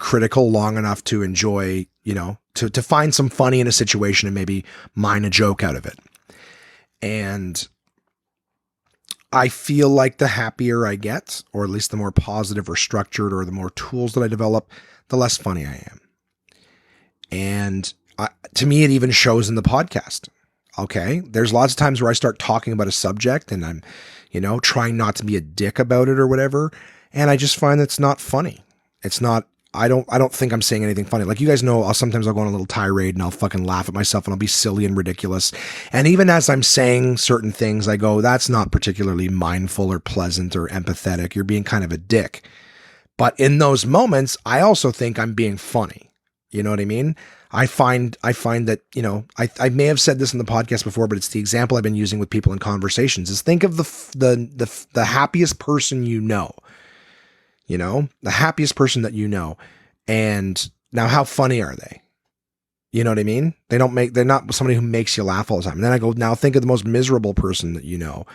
critical long enough to enjoy, to find some funny in a situation and maybe mine a joke out of it. And I feel like the happier I get, or at least the more positive or structured or the more tools that I develop, the less funny I am. And to me, it even shows in the podcast. Okay. There's lots of times where I start talking about a subject and I'm, trying not to be a dick about it or whatever. And I just find it's not funny. It's not, I don't think I'm saying anything funny. Like, you guys know, sometimes I'll go on a little tirade and I'll fucking laugh at myself and I'll be silly and ridiculous. And even as I'm saying certain things, I go, that's not particularly mindful or pleasant or empathetic. You're being kind of a dick. But in those moments, I also think I'm being funny. You know what I mean? I find that, I may have said this in the podcast before, but it's the example I've been using with people in conversations is think of the happiest person, the happiest person that and now how funny are they? You know what I mean? They're not somebody who makes you laugh all the time. And then I go, now think of the most miserable person that you know.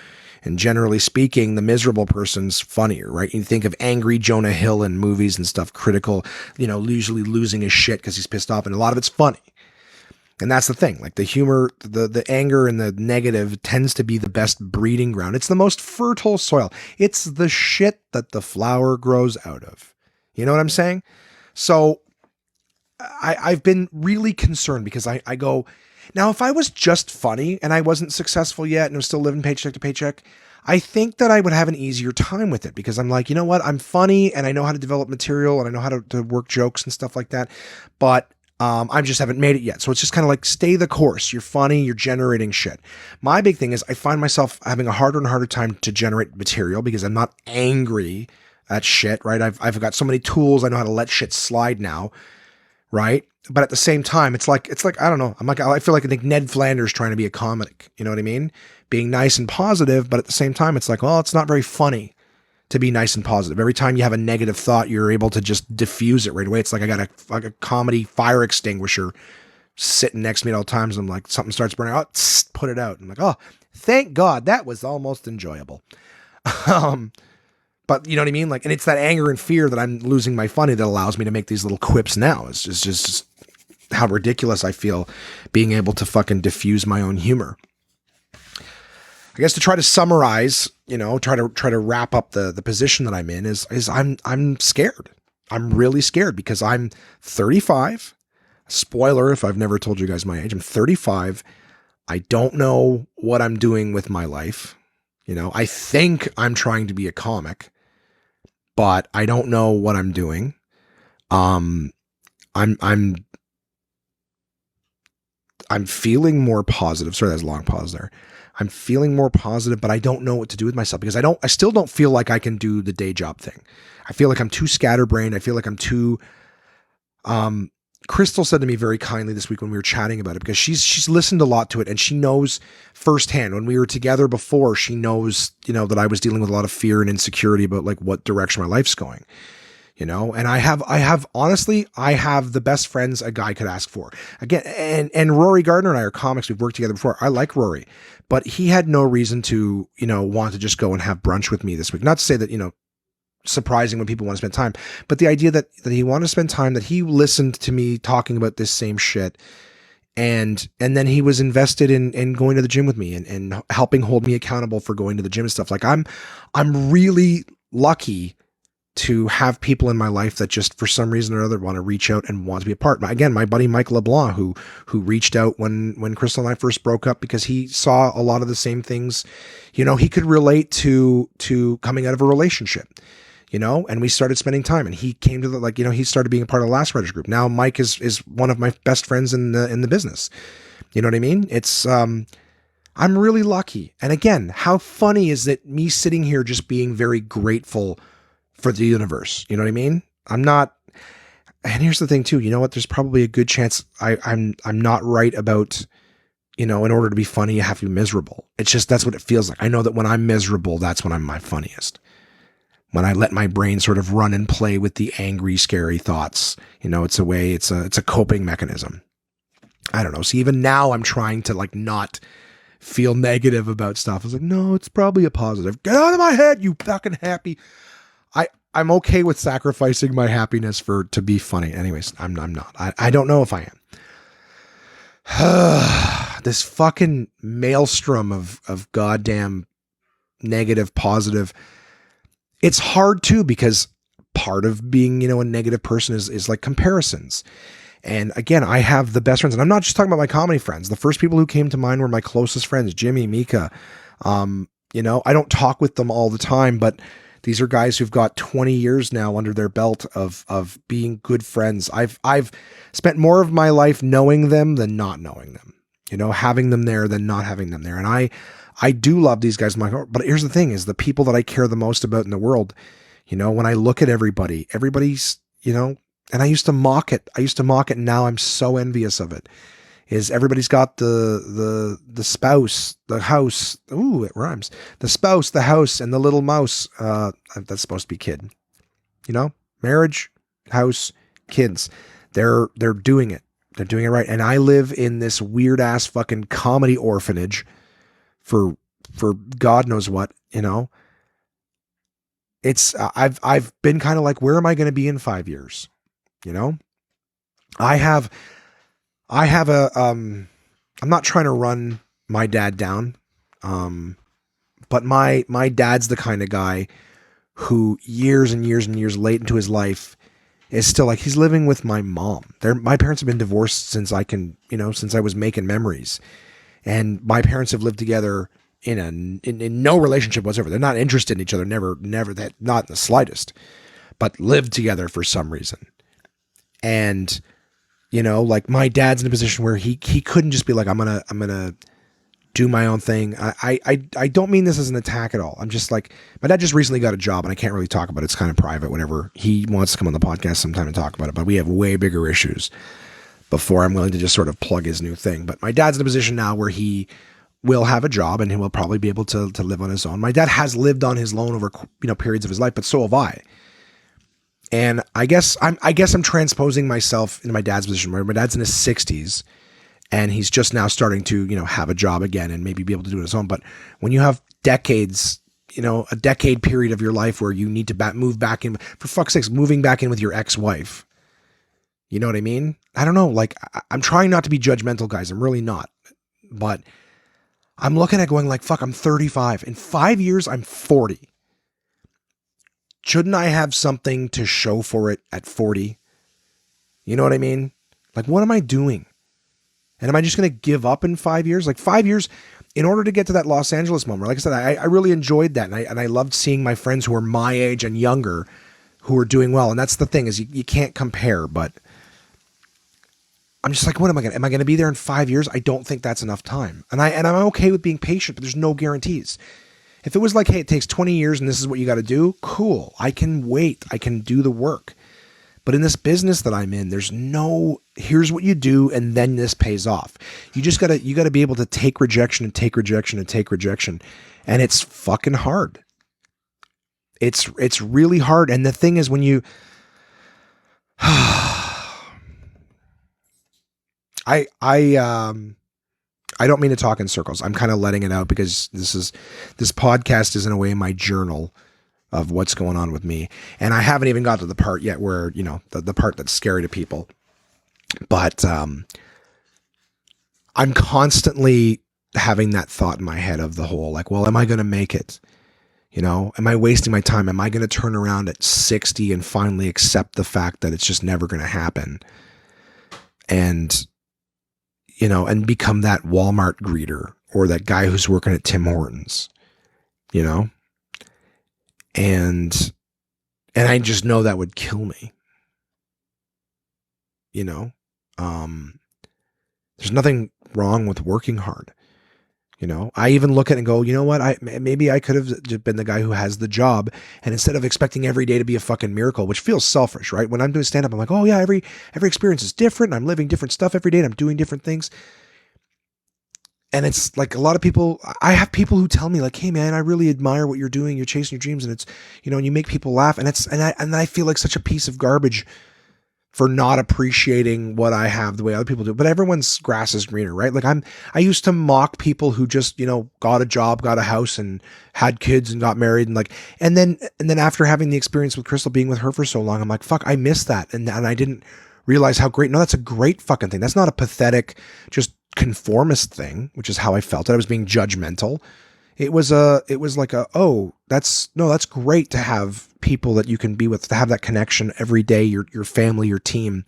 And generally speaking, the miserable person's funnier, right? You think of angry Jonah Hill in movies and stuff, critical, usually losing his shit because he's pissed off. And a lot of it's funny. And that's the thing. Like the humor, the anger and the negative tends to be the best breeding ground. It's the most fertile soil. It's the shit that the flower grows out of. You know what I'm saying? So I've been really concerned because I go, now, if I was just funny and I wasn't successful yet and was still living paycheck to paycheck, I think that I would have an easier time with it because I'm like, you know what? I'm funny and I know how to develop material and I know how to work jokes and stuff like that. But I just haven't made it yet. So it's just kind of like, stay the course. You're funny. You're generating shit. My big thing is I find myself having a harder and harder time to generate material because I'm not angry at shit, right? I've got so many tools. I know how to let shit slide now, right? But at the same time, it's like, I don't know. I feel like I think Ned Flanders trying to be a comic. You know what I mean? Being nice and positive, but at the same time, it's like, well, it's not very funny to be nice and positive. Every time you have a negative thought, you're able to just diffuse it right away. It's like I got a comedy fire extinguisher sitting next to me at all times. I'm like, something starts burning out, put it out. I'm like, oh, thank God, that was almost enjoyable. But you know what I mean? Like, and it's that anger and fear that I'm losing my funny that allows me to make these little quips now. It's just how ridiculous I feel being able to fucking diffuse my own humor. I guess to try to summarize, try to wrap up the position that I'm in is I'm scared. I'm really scared because I'm 35. Spoiler, if I've never told you guys my age, I'm 35. I don't know what I'm doing with my life. I think I'm trying to be a comic, but I don't know what I'm doing. I'm feeling more positive. Sorry, that's a long pause there. I'm feeling more positive, but I don't know what to do with myself because I still don't feel like I can do the day job thing. I feel like I'm too scatterbrained. I feel like I'm too, Crystal said to me very kindly this week when we were chatting about it, because she's listened a lot to it and she knows firsthand when we were together before, she knows, that I was dealing with a lot of fear and insecurity about like what direction my life's going, and I have honestly, I have the best friends a guy could ask for. Again, and Rory Gardner and I are comics. We've worked together before. I like Rory, but he had no reason to, want to just go and have brunch with me this week. Not to say that, surprising when people want to spend time, but the idea that he wanted to spend time, that he listened to me talking about this same shit. And then he was invested in going to the gym with me and helping hold me accountable for going to the gym and stuff. Like I'm really lucky to have people in my life that just for some reason or other want to reach out and want to be a part. Again, my buddy Mike LeBlanc, who reached out when Crystal and I first broke up because he saw a lot of the same things, he could relate to coming out of a relationship. and we started spending time, and he came to he started being a part of the Last Writers group. Now Mike is one of my best friends in the business. You know what I mean? It's, I'm really lucky. And again, how funny is it me sitting here just being very grateful for the universe? You know what I mean? I'm not, and here's the thing too, you know what? There's probably a good chance I'm not right about, in order to be funny, you have to be miserable. It's just, that's what it feels like. I know that when I'm miserable, that's when I'm my funniest. When I let my brain sort of run and play with the angry, scary thoughts, it's a way, it's a coping mechanism. I don't know. See, even now I'm trying to not feel negative about stuff. I was like, no, it's probably a positive. Get out of my head, you fucking happy. I'm okay with sacrificing my happiness to be funny. Anyways, I'm not. I don't know if I am. This fucking maelstrom of goddamn negative, positive. It's hard too, because part of being, a negative person is like comparisons. And again, I have the best friends, and I'm not just talking about my comedy friends. The first people who came to mind were my closest friends, Jimmy, Mika. I don't talk with them all the time, but these are guys who've got 20 years now under their belt of being good friends. I've spent more of my life knowing them than not knowing them, having them there than not having them there. And I do love these guys. But here's the thing is the people that I care the most about in the world, when I look at everybody's, and I used to mock it. And now I'm so envious of it. Is everybody's got the spouse, the house. Ooh, it rhymes. The spouse, the house, and the little mouse. That's supposed to be kid. Marriage, house, kids. They're doing it. They're doing it right. And I live in this weird ass fucking comedy orphanage for God knows what, It's I've been kind of like, where am I going to be in 5 years? I have I'm not trying to run my dad down. But my dad's the kind of guy who years and years and years late into his life is still like, he's living with my mom. My parents have been divorced since since I was making memories. And my parents have lived together in no relationship whatsoever. They're not interested in each other. Never that, not in the slightest, but lived together for some reason. And, my dad's in a position where he couldn't just be like, I'm going to do my own thing. I don't mean this as an attack at all. I'm just like, my dad just recently got a job and I can't really talk about it. It's kind of private whenever he wants to come on the podcast sometime and talk about it, but we have way bigger issues before I'm willing to just sort of plug his new thing. But my dad's in a position now where he will have a job and he will probably be able to live on his own. My dad has lived on his own over, periods of his life, but so have I. And I guess I'm transposing myself into my dad's position where my dad's in his 60s and he's just now starting to, have a job again and maybe be able to do it on his own. But when you have decades, a decade period of your life where you need to move back in, for fuck's sakes, moving back in with your ex-wife, you know what I mean? I don't know. Like, I'm trying not to be judgmental, guys. I'm really not. But I'm looking at going like, fuck, I'm 35. In 5 years, I'm 40. Shouldn't I have something to show for it at 40? You know what I mean? Like, what am I doing? And am I just going to give up in 5 years? Like 5 years, in order to get to that Los Angeles moment, like I said, I really enjoyed that. And I loved seeing my friends who are my age and younger who are doing well. And that's the thing is you can't compare, but I'm just like, what am I going to be there in 5 years? I don't think that's enough time. And I'm okay with being patient, but there's no guarantees. If it was like, hey, it takes 20 years and this is what you got to do, cool. I can wait. I can do the work. But in this business that I'm in, there's no, here's what you do and then this pays off. You got to be able to take rejection and take rejection and take rejection. And it's fucking hard. It's really hard. And the thing is when you, I don't mean to talk in circles. I'm kind of letting it out because this podcast is in a way my journal of what's going on with me. And I haven't even got to the part yet where, the part that's scary to people. But I'm constantly having that thought in my head of the whole, like, well, am I going to make it? Am I wasting my time? Am I going to turn around at 60 and finally accept the fact that it's just never going to happen? And, and become that Walmart greeter or that guy who's working at Tim Hortons, And And I just know that would kill me. You know, there's nothing wrong with working hard. You know, I even look at it and go, you know what? Maybe I could have just been the guy who has the job, and instead of expecting every day to be a fucking miracle, which feels selfish, right? When I'm doing stand up, I'm like, oh yeah, every experience is different. I'm living different stuff every day, and I'm doing different things. And it's like a lot of people, I have people who tell me like, hey man, I really admire what you're doing. You're chasing your dreams, and it's, you know, and you make people laugh, and I feel like such a piece of garbage for not appreciating what I have the way other people do. But everyone's grass is greener, right? Like I used to mock people who just, you know, got a job, got a house, and had kids and got married, and like, and then after having the experience with Crystal, being with her for so long, I'm like, fuck, I missed that. And I didn't realize how great. No, that's a great fucking thing. That's not a pathetic, just conformist thing, which is how I felt it. I was being judgmental. It was like that's great to have people that you can be with, to have that connection every day, your family, your team.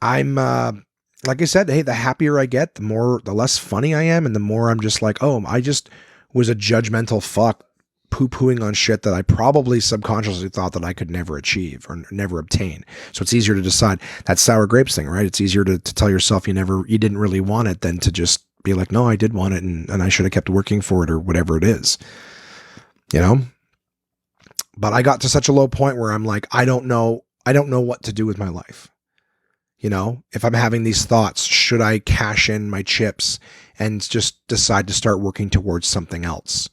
I'm, like I said, hey, the happier I get, the less funny I am. And the more I'm just like, oh, I just was a judgmental fuck poo-pooing on shit that I probably subconsciously thought that I could never achieve or never obtain. So it's easier to decide that sour grapes thing, right? It's easier to tell yourself you didn't really want it than to just be like, no, I did want it, and I should have kept working for it, or whatever it is, you know? But I got to such a low point where I'm like, I don't know what to do with my life. You know, if I'm having these thoughts, should I cash in my chips and just decide to start working towards something else?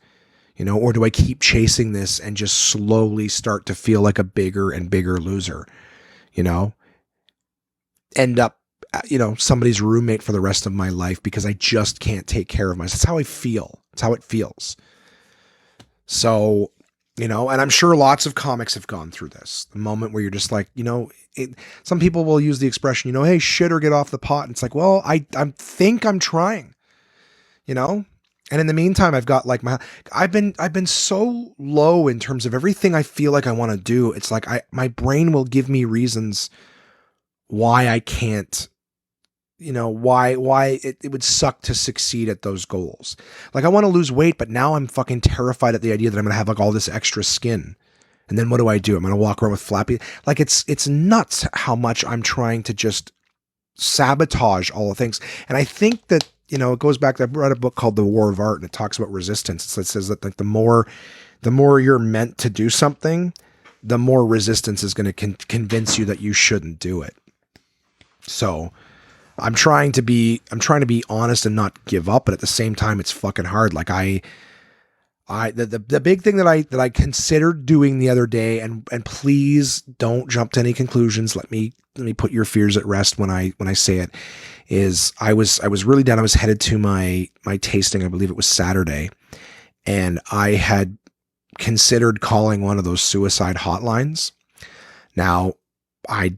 You know, or do I keep chasing this and just slowly start to feel like a bigger and bigger loser? You know, end up, you know, somebody's roommate for the rest of my life because I just can't take care of myself. That's how I feel. That's how it feels. So, you know, and I'm sure lots of comics have gone through this. The moment where you're just like, you know, some people will use the expression, you know, hey, shit or get off the pot. And it's like, well, I think I'm trying, you know? And in the meantime, I've got like I've been so low in terms of everything I feel like I want to do. It's like my brain will give me reasons why I can't, you know, why it would suck to succeed at those goals. Like I want to lose weight, but now I'm fucking terrified at the idea that I'm going to have like all this extra skin. And then what do? I'm going to walk around with flappy. Like it's nuts how much I'm trying to just sabotage all the things. And I think that, you know, it goes back to, I read a book called The War of Art, and it talks about resistance. It says that like the more you're meant to do something, the more resistance is going to convince you that you shouldn't do it. So I'm trying to be honest and not give up, but at the same time, it's fucking hard. Like the big thing that I considered doing the other day, and please don't jump to any conclusions. Let me put your fears at rest when I say it, is I was really down. I was headed to my tasting. I believe it was Saturday, and I had considered calling one of those suicide hotlines. Now, I'm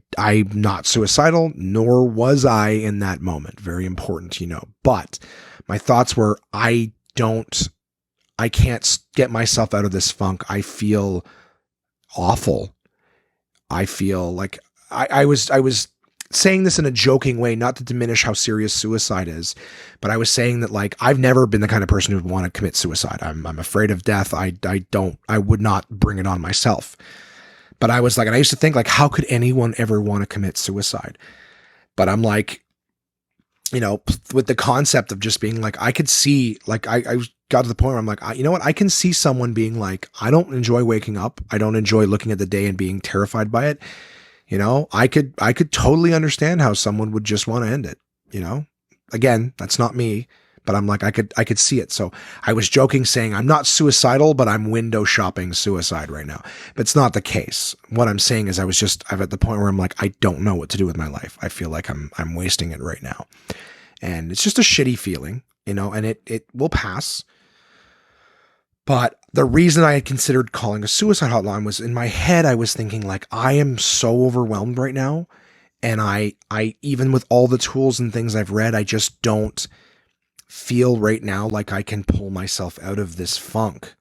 not suicidal, nor was I in that moment. Very important, you know. But my thoughts were, I can't get myself out of this funk. I feel awful. I feel like I was saying this in a joking way, not to diminish how serious suicide is, but I was saying that like I've never been the kind of person who would want to commit suicide. I'm afraid of death. I would not bring it on myself. But I was like, and I used to think like, how could anyone ever want to commit suicide? But I'm like, you know, with the concept of just being like, I could see, like, I got to the point where I'm like, you know what? I can see someone being like, I don't enjoy waking up. I don't enjoy looking at the day and being terrified by it. You know, I could totally understand how someone would just want to end it. You know, again, that's not me, but I'm like, I could see it. So I was joking saying I'm not suicidal, but I'm window shopping suicide right now. But it's not the case. What I'm saying is I'm at the point where I'm like, I don't know what to do with my life. I feel like I'm wasting it right now. And it's just a shitty feeling, you know, and it will pass. But the reason I had considered calling a suicide hotline was, in my head, I was thinking like, I am so overwhelmed right now. And I even with all the tools and things I've read, I just don't feel right now like I can pull myself out of this funk.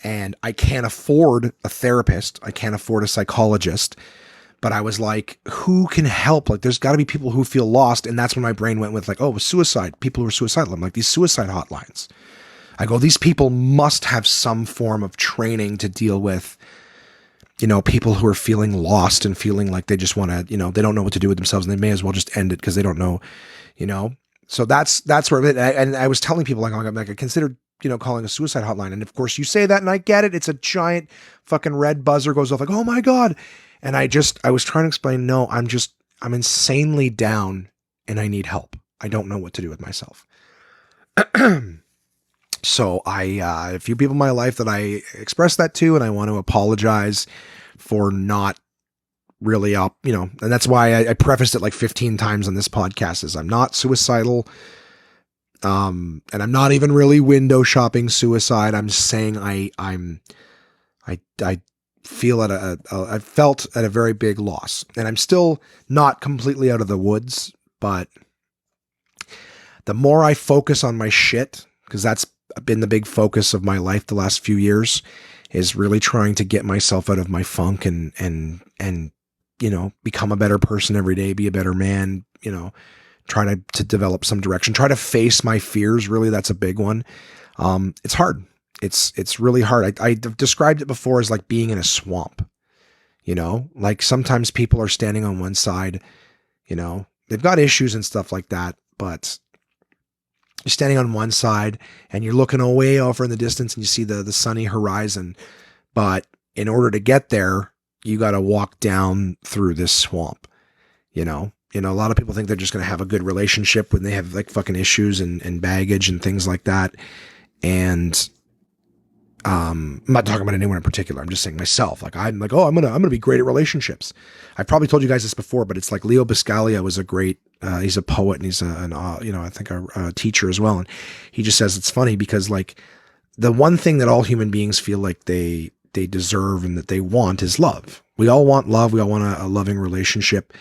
And I can't afford a therapist. I can't afford a psychologist. But I was like, who can help? Like, there's got to be people who feel lost. And that's when my brain went with like, oh, suicide, people who are suicidal. I'm like, these suicide hotlines. I go, these people must have some form of training to deal with, people who are feeling lost and feeling like they just want to, they don't know what to do with themselves, and they may as well just end it because they don't know, So that's where, and I was telling people, I considered, calling a suicide hotline. And of course you say that and I get it. It's a giant fucking red buzzer goes off like, oh my God. And I was trying to explain, no, I'm insanely down and I need help. I don't know what to do with myself. So a few people in my life that I expressed that to, and I want to apologize for not really and that's why I prefaced it like 15 times on this podcast is I'm not suicidal. And I'm not even really window shopping suicide. I'm just saying I feel I felt at a very big loss, and I'm still not completely out of the woods, but the more I focus on my shit, because that's been the big focus of my life the last few years, is really trying to get myself out of my funk and become a better person every day, be a better man, try to develop some direction, try to face my fears. Really, that's a big one. It's hard. It's really hard. I've described it before as like being in a swamp, like sometimes people are standing on one side, they've got issues and stuff like that, but you're standing on one side and you're looking away over in the distance and you see the sunny horizon. But in order to get there, you got to walk down through this swamp, a lot of people think they're just going to have a good relationship when they have like fucking issues and baggage and things like that. And, I'm not talking about anyone in particular. I'm just saying myself. Like, I'm like, oh, I'm going to be great at relationships. I've probably told you guys this before, but it's like Leo Biscaglia was a great, he's a poet and he's I think a teacher as well. And he just says, it's funny because like the one thing that all human beings feel like they deserve and that they want is love. We all want love. We all want a loving relationship.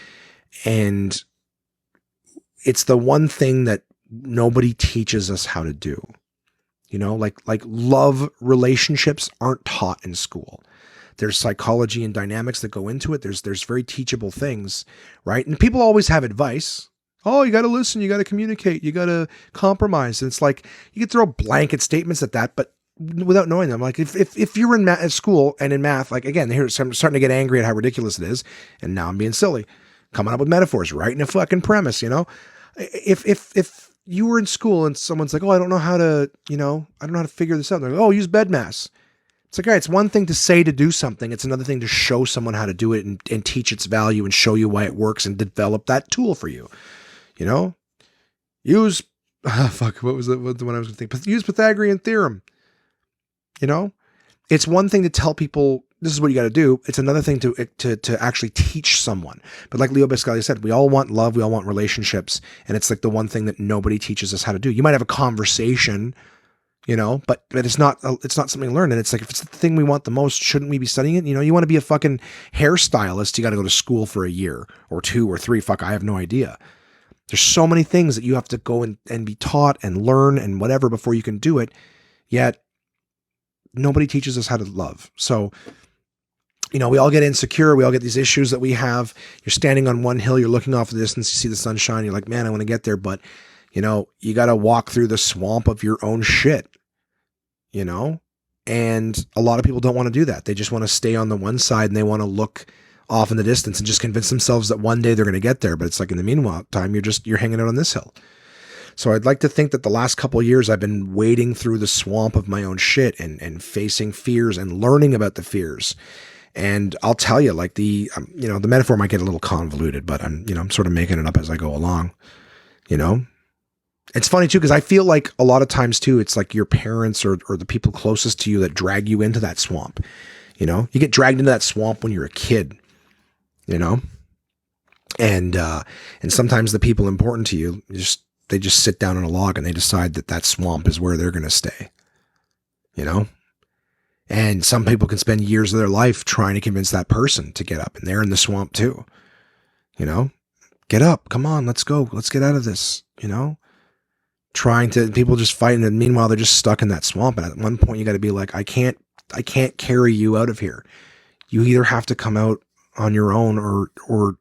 And it's the one thing that nobody teaches us how to do. Like love relationships aren't taught in school. There's psychology and dynamics that go into it. There's very teachable things, right? And people always have advice. Oh, you got to listen. You got to communicate. You got to compromise. And it's like, you can throw blanket statements at that, but without knowing them. Like if you're in at school and in math, like again, I'm starting to get angry at how ridiculous it is. And now I'm being silly, coming up with metaphors, writing a fucking premise, if you were in school and someone's like, oh, I don't know how to figure this out. They're like, oh, use bed mass. It's like, all right, it's one thing to say to do something. It's another thing to show someone how to do it and teach its value and show you why it works and develop that tool for you. Use, what was the one I was going to think? Use Pythagorean theorem. It's one thing to tell people this is what you got to do. It's another thing to actually teach someone. But like Leo Biscaglia said, we all want love. We all want relationships. And it's like the one thing that nobody teaches us how to do. You might have a conversation, but it's not something learned. And it's like, if it's the thing we want the most, shouldn't we be studying it? You want to be a fucking hairstylist. You got to go to school for a year or 2 or 3. Fuck, I have no idea. There's so many things that you have to go and be taught and learn and whatever before you can do it. Yet nobody teaches us how to love. So, we all get insecure. We all get these issues that we have. You're standing on one hill, you're looking off the distance, you see the sunshine. You're like, man, I want to get there. But, you got to walk through the swamp of your own shit, and a lot of people don't want to do that. They just want to stay on the one side and they want to look off in the distance and just convince themselves that one day they're going to get there. But it's like, in the meanwhile time, you're hanging out on this hill. So I'd like to think that the last couple of years I've been wading through the swamp of my own shit and facing fears and learning about the fears. And I'll tell you, like the metaphor might get a little convoluted, but I'm sort of making it up as I go along. It's funny too, because I feel like a lot of times too, it's like your parents or the people closest to you that drag you into that swamp. You get dragged into that swamp when you're a kid, and sometimes the people important to you, they just sit down on a log and they decide that swamp is where they're going to stay, and some people can spend years of their life trying to convince that person to get up, and they're in the swamp too, get up, come on, let's go, let's get out of this, people just fighting, and meanwhile they're just stuck in that swamp. And at one point you got to be like, I can't carry you out of here. You either have to come out on your own or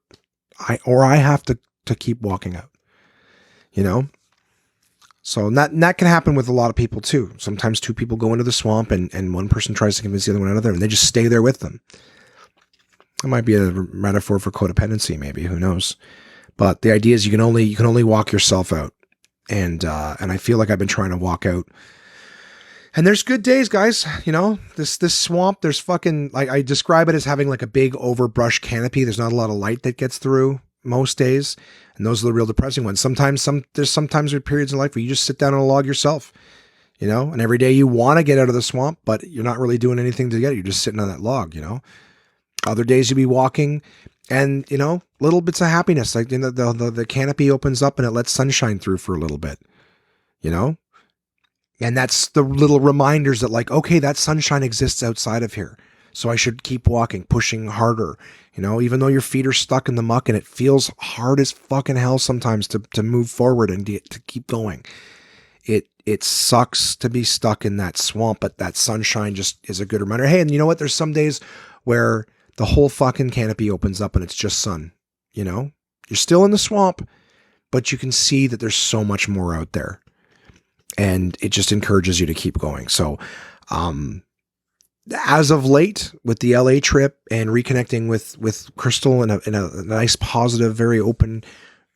I have to keep walking out, So that can happen with a lot of people too. Sometimes two people go into the swamp and one person tries to convince the other one another and they just stay there with them. It might be a metaphor for codependency, maybe, who knows? But the idea is you can only walk yourself out. And I feel like I've been trying to walk out. And there's good days, guys. You know, this swamp, there's fucking, like, I describe it as having like a big overbrush canopy. There's not a lot of light that gets through most days. And those are the real depressing ones. There's periods in life where you just sit down on a log yourself, you know, and every day you want to get out of the swamp, but you're not really doing anything to get it. You're just sitting on that log, you know. Other days you'll be walking and, you know, little bits of happiness. Like, you know, the canopy opens up and it lets sunshine through for a little bit, you know. And that's the little reminders that, like, okay, that sunshine exists outside of here. So I should keep walking, pushing harder, you know, even though your feet are stuck in the muck and it feels hard as fucking hell sometimes to move forward and to keep going. It sucks to be stuck in that swamp, but that sunshine just is a good reminder. Hey, and you know what? There's some days where the whole fucking canopy opens up and it's just sun, you know? You're still in the swamp, but you can see that there's so much more out there. And it just encourages you to keep going. So, as of late, with the LA trip and reconnecting with Crystal in a nice, positive, very open,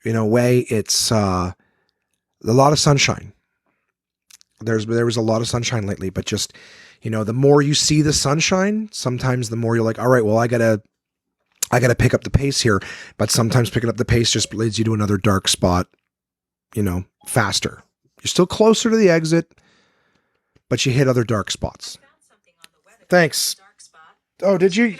you know, way, it's a lot of sunshine. There was a lot of sunshine lately, but just, you know, the more you see the sunshine, sometimes the more you're like, all right, well, I gotta pick up the pace here. But sometimes picking up the pace just leads you to another dark spot, you know, faster. You're still closer to the exit, but you hit other dark spots. Thanks. Oh, did you?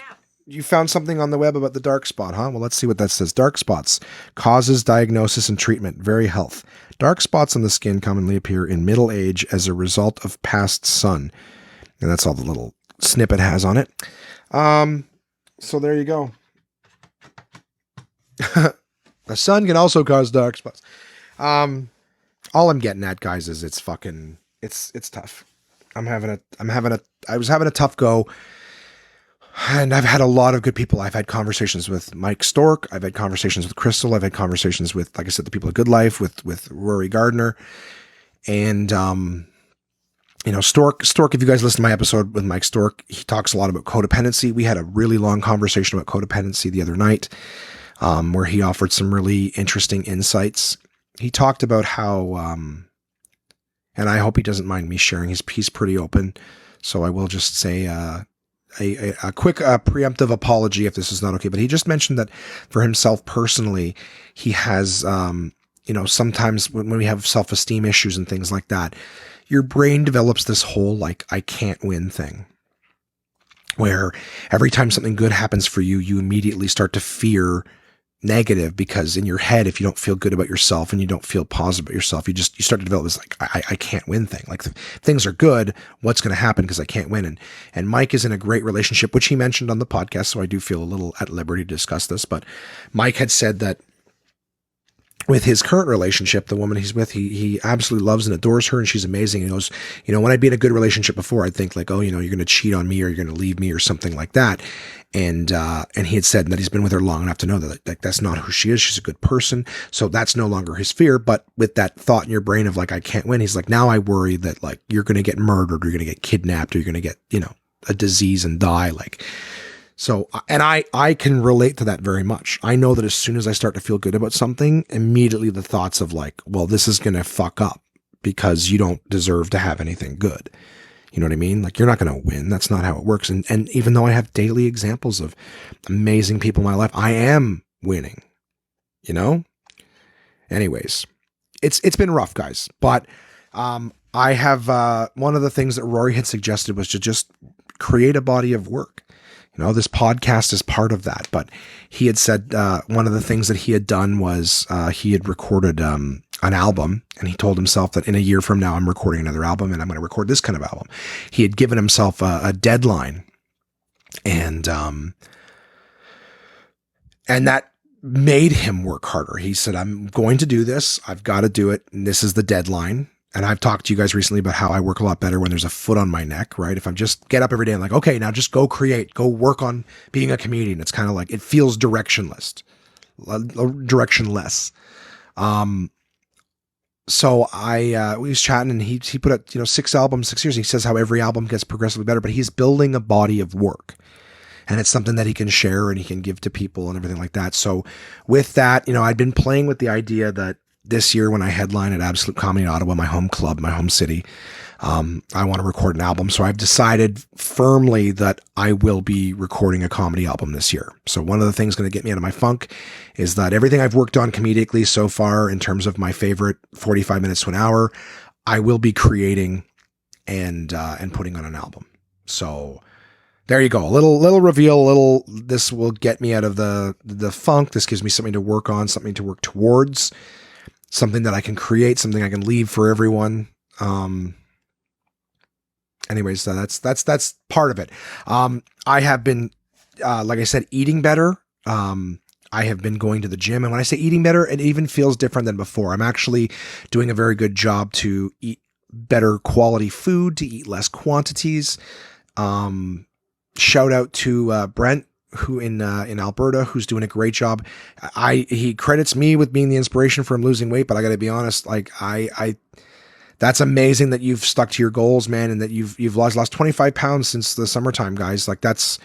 You found something on the web about the dark spot, huh? Well, let's see what that says. Dark spots. Causes, diagnosis, and treatment. Very health. Dark spots on the skin commonly appear in middle age as a result of past sun. And that's all the little snippet has on it. So there you go. The sun can also cause dark spots. All I'm getting at, guys, is it's tough. I was having a tough go, and I've had a lot of good people. I've had conversations with Mike Stork. I've had conversations with Crystal. I've had conversations with, like I said, the people of Good Life, with Rory Gardner. And, you know, Stork, if you guys listen to my episode with Mike Stork, he talks a lot about codependency. We had a really long conversation about codependency the other night, where he offered some really interesting insights. He talked about how, and I hope he doesn't mind me sharing his piece pretty open. So I will just say a quick preemptive apology if this is not okay. But he just mentioned that for himself personally, he has, you know, sometimes when we have self-esteem issues and things like that, your brain develops this whole, like, I can't win thing, where every time something good happens for you, you immediately start to fear negative, because in your head, if you don't feel good about yourself and you don't feel positive about yourself, you start to develop this, like, I can't win thing. Like, things are good, what's going to happen because I can't win? And Mike is in a great relationship, which he mentioned on the podcast, so I do feel a little at liberty to discuss this. But Mike had said that with his current relationship, the woman he's with, he absolutely loves and adores her, and she's amazing. He goes, you know, when I'd be in a good relationship before, I'd think like, oh, you know, you're going to cheat on me or you're going to leave me or something like that. And he had said that he's been with her long enough to know that, like, that's not who she is. She's a good person. So that's no longer his fear. But with that thought in your brain of, like, I can't win, he's like, now I worry that, like, you're going to get murdered or you're going to get kidnapped or you're going to get, you know, a disease and die. Like, so, and I can relate to that very much. I know that as soon as I start to feel good about something, immediately the thoughts of, like, well, this is going to fuck up because you don't deserve to have anything good. You know what I mean? Like, you're not going to win. That's not how it works. And even though I have daily examples of amazing people in my life, I am winning, you know? Anyways, it's been rough, guys. But I have one of the things that Rory had suggested was to just create a body of work. You know, this podcast is part of that. But he had said one of the things that he had done was he had recorded an album, and he told himself that in a year from now, I'm recording another album and I'm going to record this kind of album. He had given himself a deadline, and that made him work harder. He said, I'm going to do this. I've got to do it. And this is the deadline. And I've talked to you guys recently about how I work a lot better when there's a foot on my neck, right? If I'm just get up every day and like, okay, now just go create, go work on being a comedian. It's kind of like, it feels directionless. So we was chatting, and he put out 6 albums, 6 years. He says how every album gets progressively better, but he's building a body of work, and it's something that he can share and he can give to people and everything like that. So with that, I'd been playing with the idea that this year when I headline at Absolute Comedy in Ottawa, my home club, my home city, I want to record an album. So I've decided firmly that I will be recording a comedy album this year. So one of the things going to get me out of my funk is that everything I've worked on comedically so far in terms of my favorite 45 minutes to an hour, I will be creating and putting on an album. So there you go. A little reveal, this will get me out of the funk. This gives me something to work on, something to work towards, something that I can create, something I can leave for everyone. Anyways, so that's part of it. I have been, like I said, eating better. I have been going to the gym, and when I say eating better, it even feels different than before. I'm actually doing a very good job to eat better quality food, to eat less quantities. Shout out to Brent, who in Alberta, who's doing a great job. He credits me with being the inspiration for him losing weight, but I got to be honest, like I that's amazing that you've stuck to your goals, man, and that you've lost 25 pounds since the summertime, guys. Like that's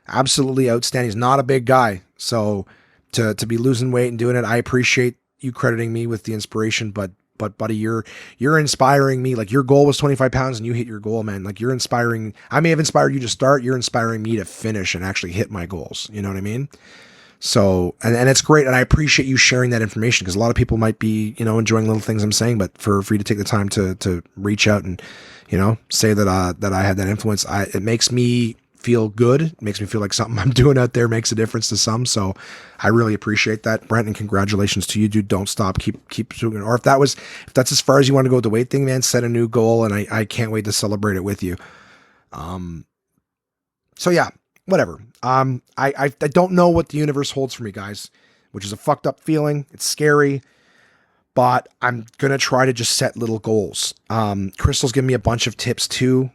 absolutely outstanding. He's not a big guy, so to be losing weight and doing it, I appreciate you crediting me with the inspiration. But buddy, you're inspiring me. Like your goal was 25 pounds and you hit your goal, man. Like you're inspiring. I may have inspired you to start. You're inspiring me to finish and actually hit my goals. You know what I mean? So, and it's great. And I appreciate you sharing that information, because a lot of people might be, enjoying little things I'm saying, but for you to take the time to reach out and, say that I had that influence, it makes me feel good. It makes me feel like something I'm doing out there makes a difference to some. So I really appreciate that, Brent, and congratulations to you, dude. Don't stop. Keep doing it. Or if that's as far as you want to go with the weight thing, man, set a new goal, and I can't wait to celebrate it with you. So yeah, whatever. I don't know what the universe holds for me, guys, which is a fucked up feeling. It's scary, but I'm going to try to just set little goals. Crystal's given me a bunch of tips too.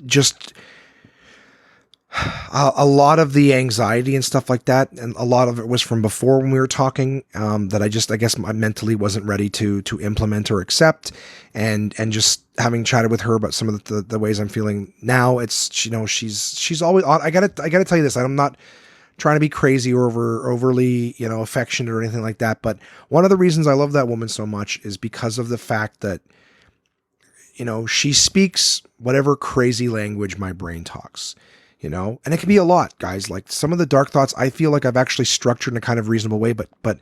Just a lot of the anxiety and stuff like that, and a lot of it was from before when we were talking, that I guess I mentally wasn't ready to implement or accept, and just having chatted with her about some of the ways I'm feeling now, it's, she's always on. I gotta tell you this, I'm not trying to be crazy or overly, affectionate or anything like that, but one of the reasons I love that woman so much is because of the fact that, she speaks whatever crazy language my brain talks, and it can be a lot, guys. Like some of the dark thoughts, I feel like I've actually structured in a kind of reasonable way, but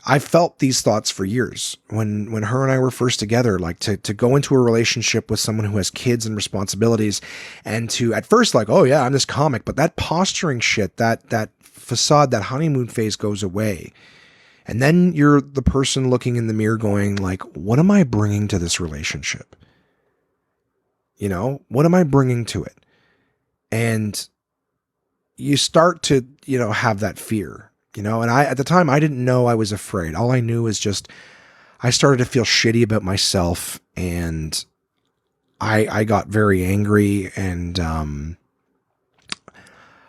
I felt these thoughts for years when her and I were first together, like to go into a relationship with someone who has kids and responsibilities, and to at first like, oh yeah, I'm this comic, but that posturing shit, that facade, that honeymoon phase goes away. And then you're the person looking in the mirror going like, what am I bringing to this relationship? What am I bringing to it? And you start to, have that fear, and at the time I didn't know I was afraid. All I knew is just, I started to feel shitty about myself, and I got very angry, and,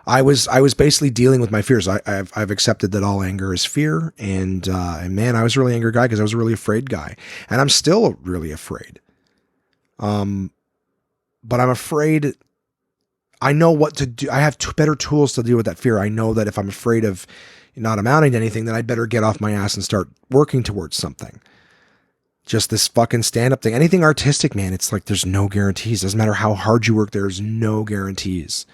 I was basically dealing with my fears. I've accepted that all anger is fear. And man, I was a really angry guy because I was a really afraid guy, and I'm still really afraid. But I'm afraid. I know what to do. I have better tools to deal with that fear. I know that if I'm afraid of not amounting to anything, then I better get off my ass and start working towards something. Just this fucking stand-up thing. Anything artistic, man, it's like there's no guarantees. Doesn't matter how hard you work, there's no guarantees.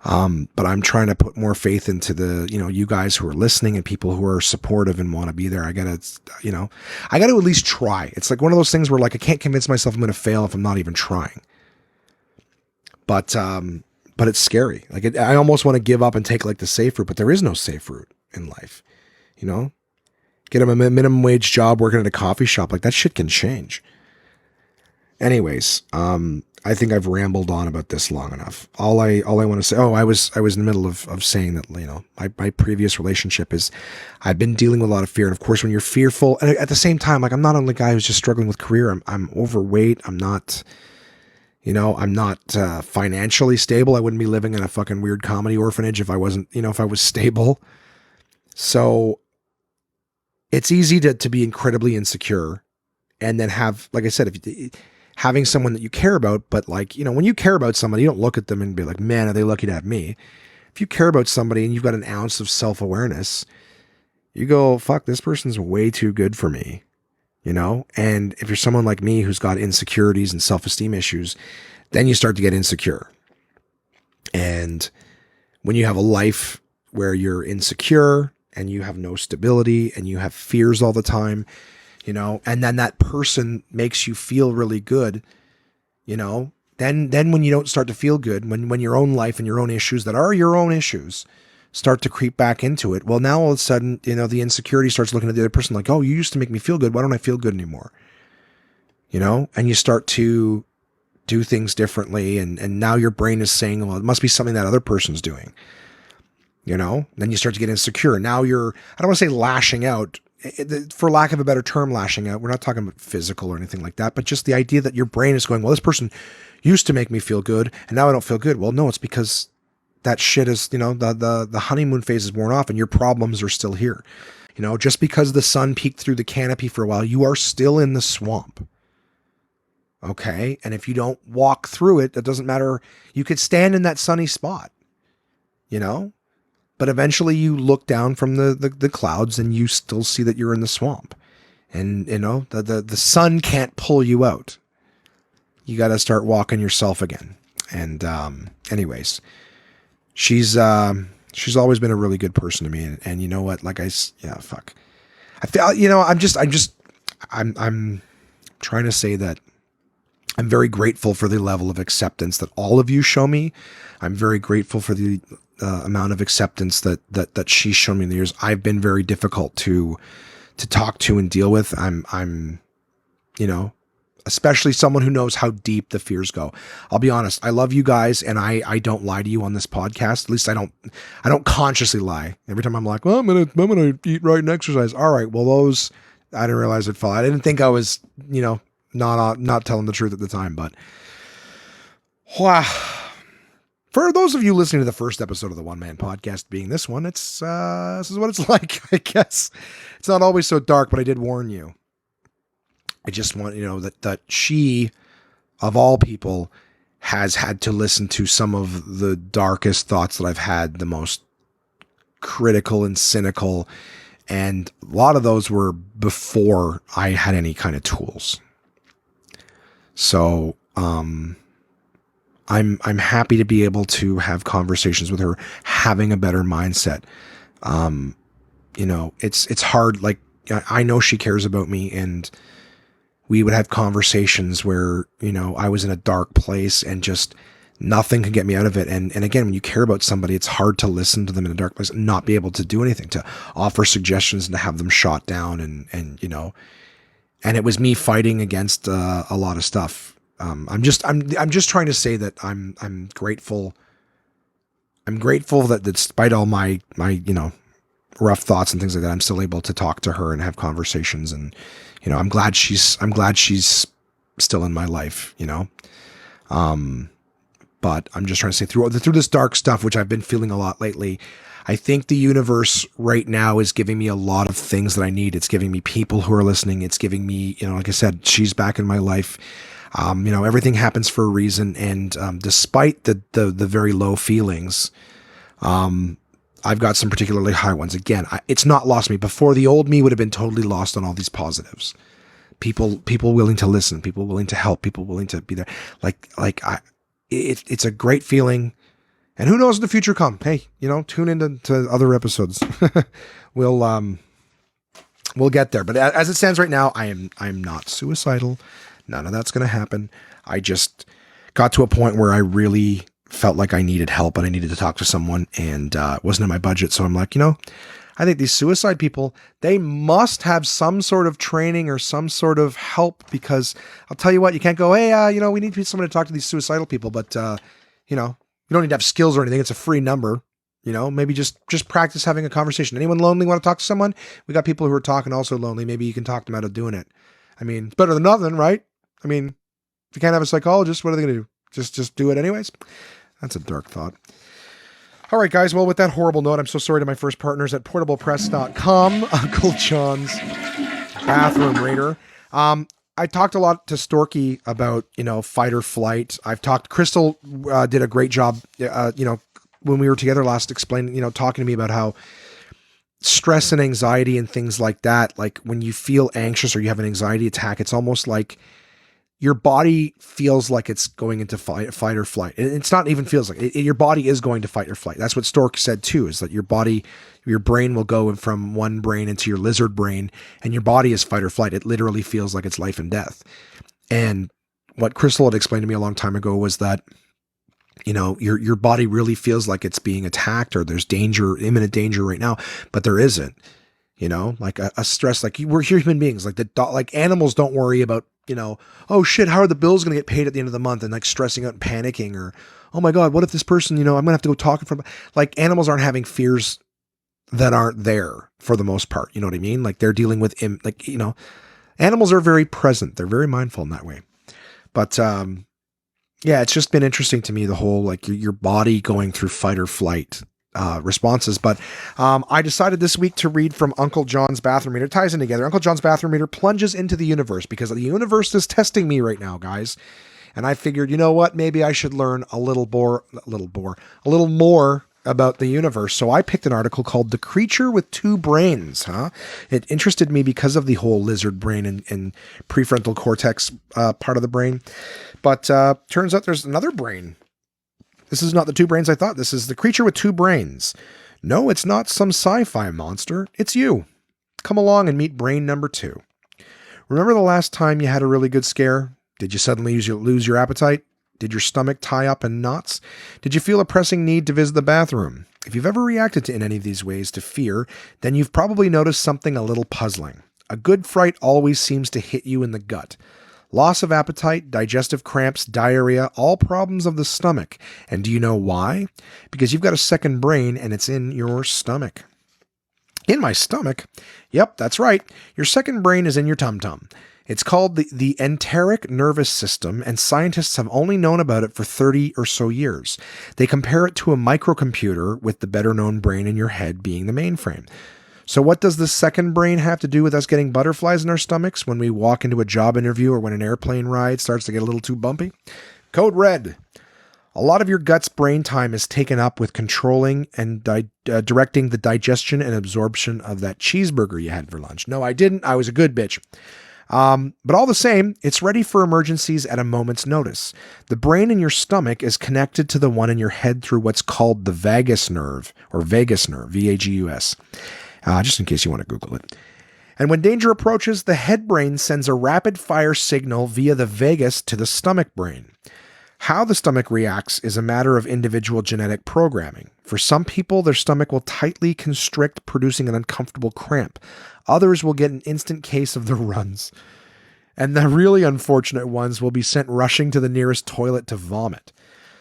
But I'm trying to put more faith into the, you guys who are listening and people who are supportive and want to be there. I gotta at least try. It's like one of those things where like, I can't convince myself I'm going to fail if I'm not even trying. But it's scary. Like I almost want to give up and take like the safe route, but there is no safe route in life. Get him a minimum wage job working at a coffee shop. Like that shit can change. Anyways, I think I've rambled on about this long enough. All I want to say, I was in the middle of saying that, my previous relationship is, I've been dealing with a lot of fear. And of course, when you're fearful, and at the same time, like I'm not only a guy who's just struggling with career, I'm overweight. I'm not, I'm not financially stable. I wouldn't be living in a fucking weird comedy orphanage if I wasn't, if I was stable. So it's easy to be incredibly insecure and then have, like I said, having someone that you care about, but like, when you care about somebody, you don't look at them and be like, man, are they lucky to have me? If you care about somebody and you've got an ounce of self-awareness, you go, fuck, this person's way too good for me, And if you're someone like me who's got insecurities and self-esteem issues, then you start to get insecure. And when you have a life where you're insecure and you have no stability and you have fears all the time, and then that person makes you feel really good, then when you don't start to feel good, when your own life and your own issues that are your own issues start to creep back into it, well, now all of a sudden, the insecurity starts looking at the other person like, oh, you used to make me feel good. Why don't I feel good anymore? And you start to do things differently. And now your brain is saying, well, it must be something that other person's doing, then you start to get insecure. Now I don't want to say lashing out, for lack of a better term, lashing out. We're not talking about physical or anything like that, but just the idea that your brain is going, well, this person used to make me feel good and now I don't feel good. Well, no, it's because that shit is, the honeymoon phase is worn off and your problems are still here. Just because the sun peeked through the canopy for a while, you are still in the swamp. Okay. And if you don't walk through it, it doesn't matter. You could stand in that sunny spot, but eventually you look down from the clouds and you still see that you're in the swamp, and the sun can't pull you out. You got to start walking yourself again. And, anyways, she's always been a really good person to me. And you know what? Fuck. I feel, I'm trying to say that I'm very grateful for the level of acceptance that all of you show me. I'm very grateful for the amount of acceptance that she's shown me in the years. I've been very difficult to talk to and deal with. I'm especially someone who knows how deep the fears go. I'll be honest. I love you guys, and I don't lie to you on this podcast. At least I don't consciously lie. Every time I'm like, well, I'm gonna eat right and exercise. All right. Well, those, I didn't realize I'd fall. I didn't think I was, not telling the truth at the time, but wow. For those of you listening to the first episode of the One Man Podcast, being this one, this is what it's like, I guess. It's not always so dark, but I did warn you. I just want that she, of all people, has had to listen to some of the darkest thoughts that I've had, the most critical and cynical, and a lot of those were before I had any kind of tools. So, I'm happy to be able to have conversations with her, having a better mindset. It's hard. Like, I know she cares about me, and we would have conversations where, I was in a dark place and just nothing could get me out of it. And again, when you care about somebody, it's hard to listen to them in a dark place and not be able to do anything, to offer suggestions and to have them shot down. And it was me fighting against a lot of stuff. I'm just trying to say that I'm grateful. I'm grateful that despite all my rough thoughts and things like that, I'm still able to talk to her and have conversations. And, I'm glad she's still in my life, but I'm just trying to say through this dark stuff, which I've been feeling a lot lately, I think the universe right now is giving me a lot of things that I need. It's giving me people who are listening. It's giving me, like I said, she's back in my life. Everything happens for a reason. And, despite the very low feelings, I've got some particularly high ones. Again, it's not lost me. Before, the old me would have been totally lost on all these positives. People willing to listen, people willing to help, people willing to be there. It's a great feeling. And who knows in the future come? Hey, tune into other episodes. We'll get there. But as it stands right now, I'm not suicidal. None of that's going to happen. I just got to a point where I really felt like I needed help and I needed to talk to someone, and it wasn't in my budget. So I'm like, I think these suicide people, they must have some sort of training or some sort of help, because I'll tell you what, you can't go, hey, we need someone to talk to these suicidal people, but, you don't need to have skills or anything. It's a free number, maybe just practice having a conversation. Anyone lonely want to talk to someone? We got people who are talking also lonely. Maybe you can talk them out of doing it. I mean, it's better than nothing, right? I mean, if you can't have a psychologist, what are they going to do? Just do it anyways? That's a dark thought. All right, guys. Well, with that horrible note, I'm so sorry to my first partners at portablepress.com, Uncle John's Bathroom Reader. I talked a lot to Storky about, fight or flight. Crystal did a great job, when we were together last explaining, talking to me about how stress and anxiety and things like that, like when you feel anxious or you have an anxiety attack, it's almost like your body feels like it's going into fight or flight. It's not even feels like it, your body is going to fight or flight. That's what Stork said too, is that your brain will go from one brain into your lizard brain, and your body is fight or flight. It literally feels like it's life and death. And what Crystal had explained to me a long time ago was that, your body really feels like it's being attacked or there's danger, imminent danger right now, but there isn't. Like a stress, like we're human beings, like animals don't worry about, oh shit, how are the bills going to get paid at the end of the month, and like stressing out and panicking, or, oh my God, what if this person, I'm going to have to go talk in front of, like animals aren't having fears that aren't there for the most part. You know what I mean? Like they're dealing with, animals are very present. They're very mindful in that way. But, yeah, it's just been interesting to me, the whole, like your body going through fight or flight responses. But I decided this week to read from Uncle John's Bathroom Reader. It ties in together. Uncle John's Bathroom Reader plunges into the universe because the universe is testing me right now, guys. And I figured, you know what? Maybe I should learn a little more about the universe. So I picked an article called "The Creature with Two Brains." It interested me because of the whole lizard brain and prefrontal cortex part of the brain. But turns out there's another brain. This is not the two brains I thought. This is the creature with two brains. No, it's not some sci-fi monster. It's you. Come along and meet brain number 2. Remember the last time you had a really good scare? Did you suddenly lose your appetite? Did your stomach tie up in knots? Did you feel a pressing need to visit the bathroom? If you've ever reacted in any of these ways to fear, then you've probably noticed something a little puzzling. A good fright always seems to hit you in the gut. Loss of appetite, digestive cramps, diarrhea, all problems of the stomach. And do you know why? Because you've got a second brain and it's in your stomach. In my stomach? Yep, that's right. Your second brain is in your tum-tum. It's called the enteric nervous system, and scientists have only known about it for 30 or so years. They compare it to a microcomputer, with the better-known brain in your head being the mainframe. So what does the second brain have to do with us getting butterflies in our stomachs when we walk into a job interview or when an airplane ride starts to get a little too bumpy? Code red. A lot of your gut's brain time is taken up with controlling and directing the digestion and absorption of that cheeseburger you had for lunch. No, I didn't. I was a good bitch. But all the same, it's ready for emergencies at a moment's notice. The brain in your stomach is connected to the one in your head through what's called the vagus nerve, or vagus nerve, V-A-G-U-S. Just in case you want to Google it. And when danger approaches, the head brain sends a rapid-fire signal via the vagus to the stomach brain. How the stomach reacts is a matter of individual genetic programming. For some people, their stomach will tightly constrict, producing an uncomfortable cramp. Others will get an instant case of the runs. And the really unfortunate ones will be sent rushing to the nearest toilet to vomit.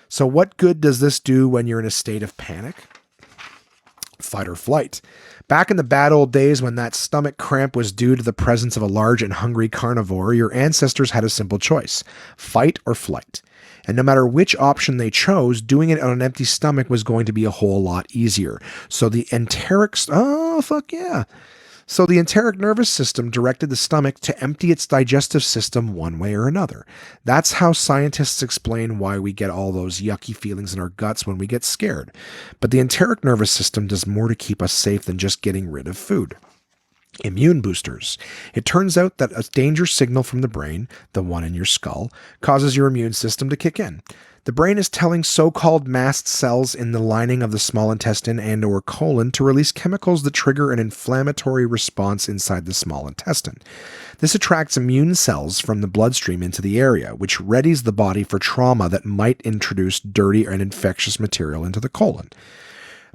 So what good does this do when you're in a state of panic? Fight or flight. Back in the bad old days when that stomach cramp was due to the presence of a large and hungry carnivore, your ancestors had a simple choice: fight or flight. And no matter which option they chose, doing it on an empty stomach was going to be a whole lot easier. So the enteric nervous system directed the stomach to empty its digestive system one way or another. That's how scientists explain why we get all those yucky feelings in our guts when we get scared. But the enteric nervous system does more to keep us safe than just getting rid of food. Immune boosters. It turns out that a danger signal from the brain, the one in your skull, causes your immune system to kick in. The brain is telling so-called mast cells in the lining of the small intestine and/or colon to release chemicals that trigger an inflammatory response inside the small intestine. This attracts immune cells from the bloodstream into the area, which readies the body for trauma that might introduce dirty and infectious material into the colon.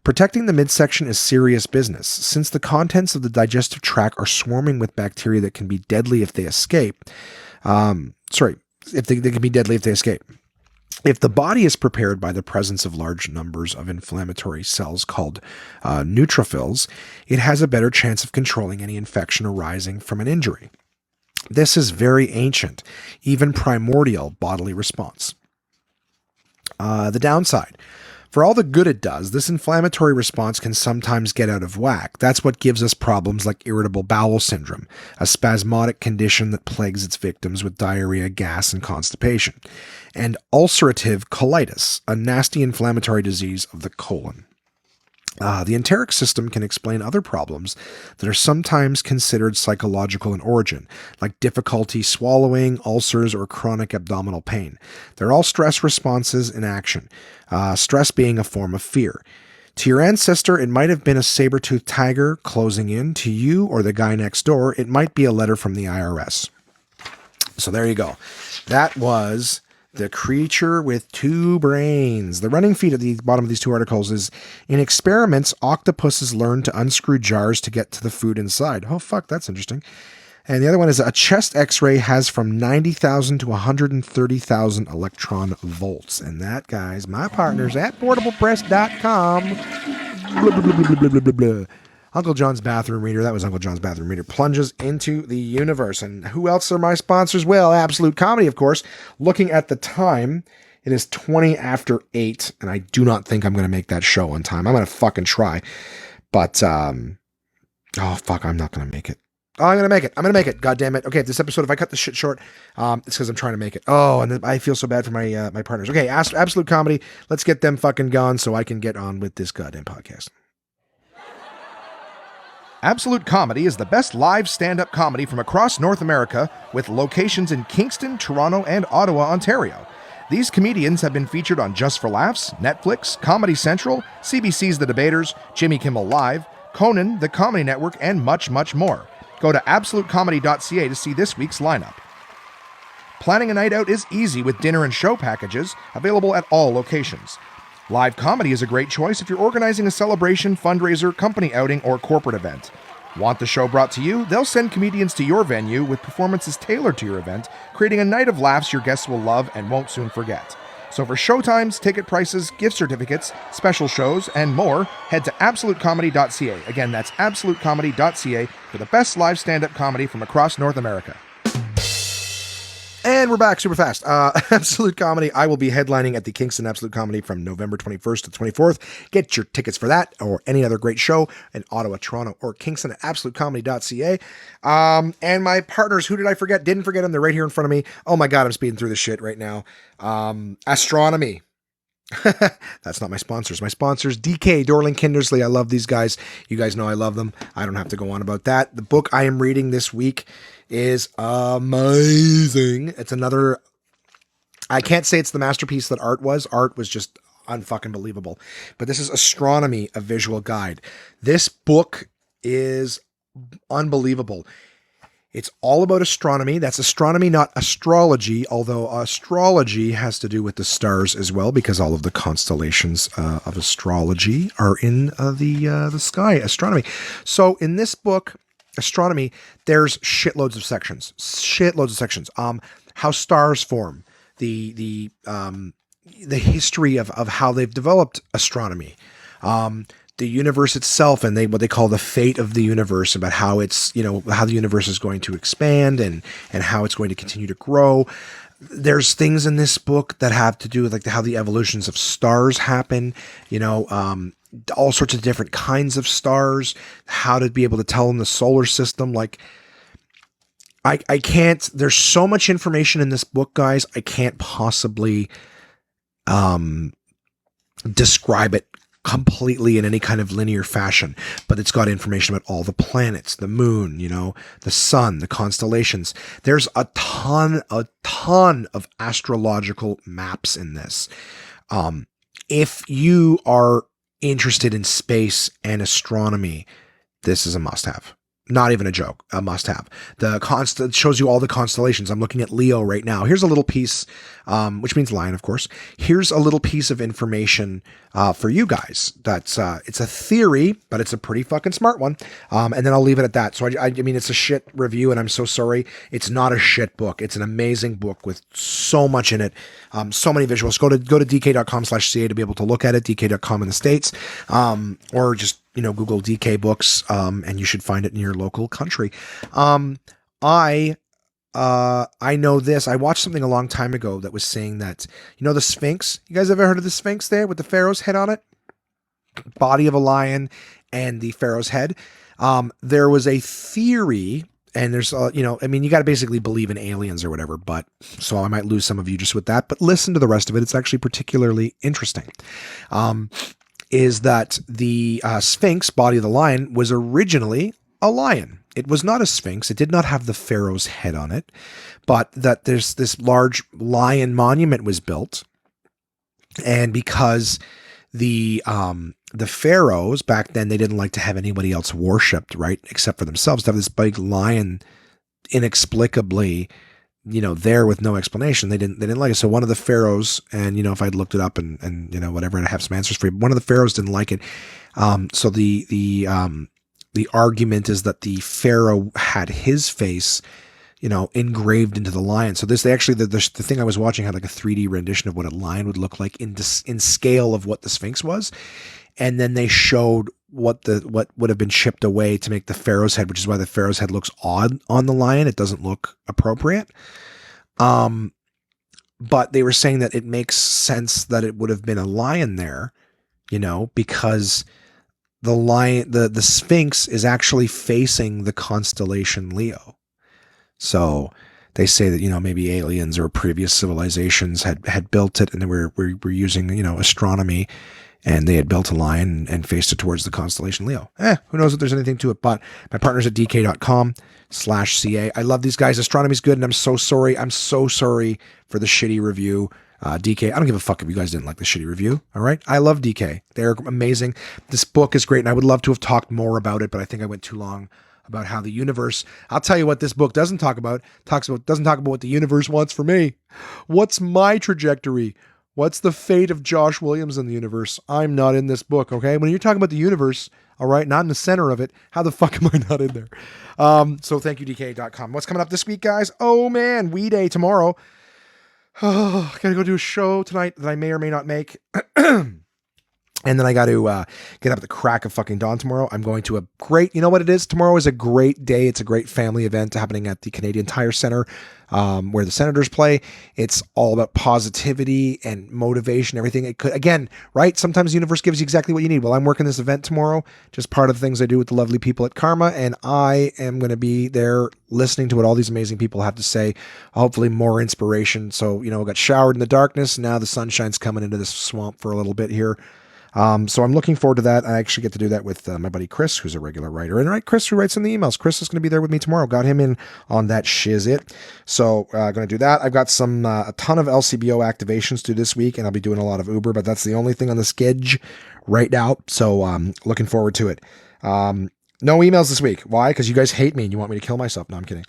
Protecting the midsection is serious business, since the contents of the digestive tract are swarming with bacteria that can be deadly if they escape. They can be deadly if they escape. If the body is prepared by the presence of large numbers of inflammatory cells called neutrophils, it has a better chance of controlling any infection arising from an injury. This is very ancient, even primordial bodily response. The downside. For all the good it does, this inflammatory response can sometimes get out of whack. That's what gives us problems like irritable bowel syndrome, a spasmodic condition that plagues its victims with diarrhea, gas, and constipation, and ulcerative colitis, a nasty inflammatory disease of the colon. The enteric system can explain other problems that are sometimes considered psychological in origin, like difficulty swallowing, ulcers, or chronic abdominal pain. They're all stress responses in action, stress being a form of fear. To your ancestor, it might have been a saber-toothed tiger closing in. To you or the guy next door, it might be a letter from the IRS. So there you go. That was The Creature with Two Brains. The running feed at the bottom of these two articles is, in experiments, octopuses learn to unscrew jars to get to the food inside. Oh, fuck, that's interesting. And the other one is a chest x-ray has from 90,000 to 130,000 electron volts. And that, guys, my partners at portablepress.com. Blah, blah, blah, blah, blah, blah, blah. Uncle John's Bathroom Reader. That was Uncle John's Bathroom Reader. Plunges into the universe. And who else are my sponsors? Well, Absolute Comedy, of course. Looking at the time, it is 20 after 8, and I do not think I'm going to make that show on time. I'm going to fucking try. But, oh, fuck, I'm not going to make it. Oh, I'm going to make it. I'm going to make it. God damn it. Okay, this episode, if I cut this shit short, it's because I'm trying to make it. Oh, and I feel so bad for my my partners. Okay, Absolute Comedy. Let's get them fucking gone so I can get on with this goddamn podcast. Absolute Comedy is the best live stand-up comedy from across North America, with locations in Kingston, Toronto, and Ottawa, Ontario. These comedians have been featured on Just for Laughs, Netflix, Comedy Central, CBC's The Debaters, Jimmy Kimmel Live, Conan, The Comedy Network, and much, much more. Go to absolutecomedy.ca to see this week's lineup. Planning a night out is easy with dinner and show packages, available at all locations. Live comedy is a great choice if you're organizing a celebration, fundraiser, company outing, or corporate event. Want the show brought to you? They'll send comedians to your venue with performances tailored to your event, creating a night of laughs your guests will love and won't soon forget. So for showtimes, ticket prices, gift certificates, special shows, and more, head to absolutecomedy.ca. Again, that's absolutecomedy.ca for the best live stand-up comedy from across North America. And we're back super fast. Absolute Comedy. I will be headlining at the Kingston Absolute Comedy from November 21st to 24th. Get your tickets for that or any other great show in Ottawa, Toronto, or Kingston at absolutecomedy.ca. And my partners, who did I forget? Didn't forget them. They're right here in front of me. Oh my God, I'm speeding through this shit right now. Astronomy. That's not my sponsors. My sponsors, DK, Dorling Kindersley. I love these guys. You guys know I love them. I don't have to go on about that. The book I am reading this week is amazing. It's another, I can't say it's the masterpiece that art was. Art was just unfucking believable. But this is Astronomy, a Visual Guide. This book is unbelievable. It's all about astronomy. That's astronomy, not astrology, although astrology has to do with the stars as well, because all of the constellations of astrology are in the sky, astronomy. So in this book, Astronomy, there's shitloads of sections. How stars form, the history of how they've developed astronomy, the universe itself, and what they call the fate of the universe, about how it's, how the universe is going to expand and how it's going to continue to grow. There's things in this book that have to do with like how the evolutions of stars happen, all sorts of different kinds of stars, how to be able to tell in the solar system. Like I can't, there's so much information in this book, guys. I can't possibly describe it completely in any kind of linear fashion, but it's got information about all the planets, the moon, the sun, the constellations. There's a ton of astrological maps in this. If you are interested in space and astronomy, this is a must-have. Not even a joke, a must-have. It shows you all the constellations. I'm looking at Leo right now. Here's a little piece, which means lion, of course. Here's a little piece of information for you guys. That's it's a theory, but it's a pretty fucking smart one. And then I'll leave it at that. So I mean, it's a shit review, and I'm so sorry. It's not a shit book. It's an amazing book with so much in it, so many visuals. Go to dk.com/ca to be able to look at it. dk.com in the States, or just Google DK books, and you should find it in your local country. I I know this. I watched something a long time ago that was saying that, the Sphinx. You guys ever heard of the Sphinx there with the pharaoh's head on it? Body of a lion and the pharaoh's head. There was a theory, and there's, you got to basically believe in aliens or whatever, but so I might lose some of you just with that, but listen to the rest of it. It's actually particularly interesting. Is that the Sphinx, body of the lion, was originally a lion. It was not a sphinx. It did not have the pharaoh's head on it, but that there's this large lion monument was built. And because the pharaohs back then, they didn't like to have anybody else worshipped, right? Except for themselves, to have this big lion inexplicably, there with no explanation. They didn't like it. So one of the pharaohs, and, if I'd looked it up and whatever, and I have some answers for you, one of the pharaohs didn't like it. So the argument is that the pharaoh had his face, engraved into the lion. So the thing I was watching had like a 3D rendition of what a lion would look like in scale of what the Sphinx was. And then they showed what would have been chipped away to make the pharaoh's head, which is why the pharaoh's head looks odd on the lion. It doesn't look appropriate. But they were saying that it makes sense that it would have been a lion there, because the lion, the Sphinx is actually facing the constellation Leo. So they say that, maybe aliens or previous civilizations had built it, and they were using, astronomy, and they had built a lion and faced it towards the constellation Leo. Who knows if there's anything to it, but my partners at dk.com/ca. I love these guys. Astronomy's good, and I'm so sorry. I'm so sorry for the shitty review. DK, I don't give a fuck if you guys didn't like the shitty review. All right. I love DK. They're amazing. This book is great, and I would love to have talked more about it, but I think I went too long about how the universe, I'll tell you what this book doesn't talk about. Doesn't talk about what the universe wants for me. What's my trajectory? What's the fate of Josh Williams in the universe? I'm not in this book. Okay. When you're talking about the universe, all right, not in the center of it, how the fuck am I not in there? So thank you, DK.com. What's coming up this week, guys? Oh man, We Day tomorrow. Oh, I gotta go do a show tonight that I may or may not make. And then I got to get up at the crack of fucking dawn tomorrow. I'm going to you know what it is? Tomorrow is a great day. It's a great family event happening at the Canadian Tire Center, where the Senators play. It's all about positivity and motivation, everything. It could, again, right? Sometimes the universe gives you exactly what you need. Well, I'm working this event tomorrow, just part of the things I do with the lovely people at Karma. And I am going to be there listening to what all these amazing people have to say. Hopefully more inspiration. So, I got showered in the darkness. Now the sunshine's coming into this swamp for a little bit here. So I'm looking forward to that. I actually get to do that with my buddy Chris, who's a regular writer. And right, Chris, who writes in the emails. Chris is going to be there with me tomorrow. Got him in on that shiz-it. So going to do that. I've got a ton of LCBO activations to do this week, and I'll be doing a lot of Uber, but that's the only thing on the schedule right now. So looking forward to it. No emails this week. Why? Because you guys hate me and you want me to kill myself. No, I'm kidding.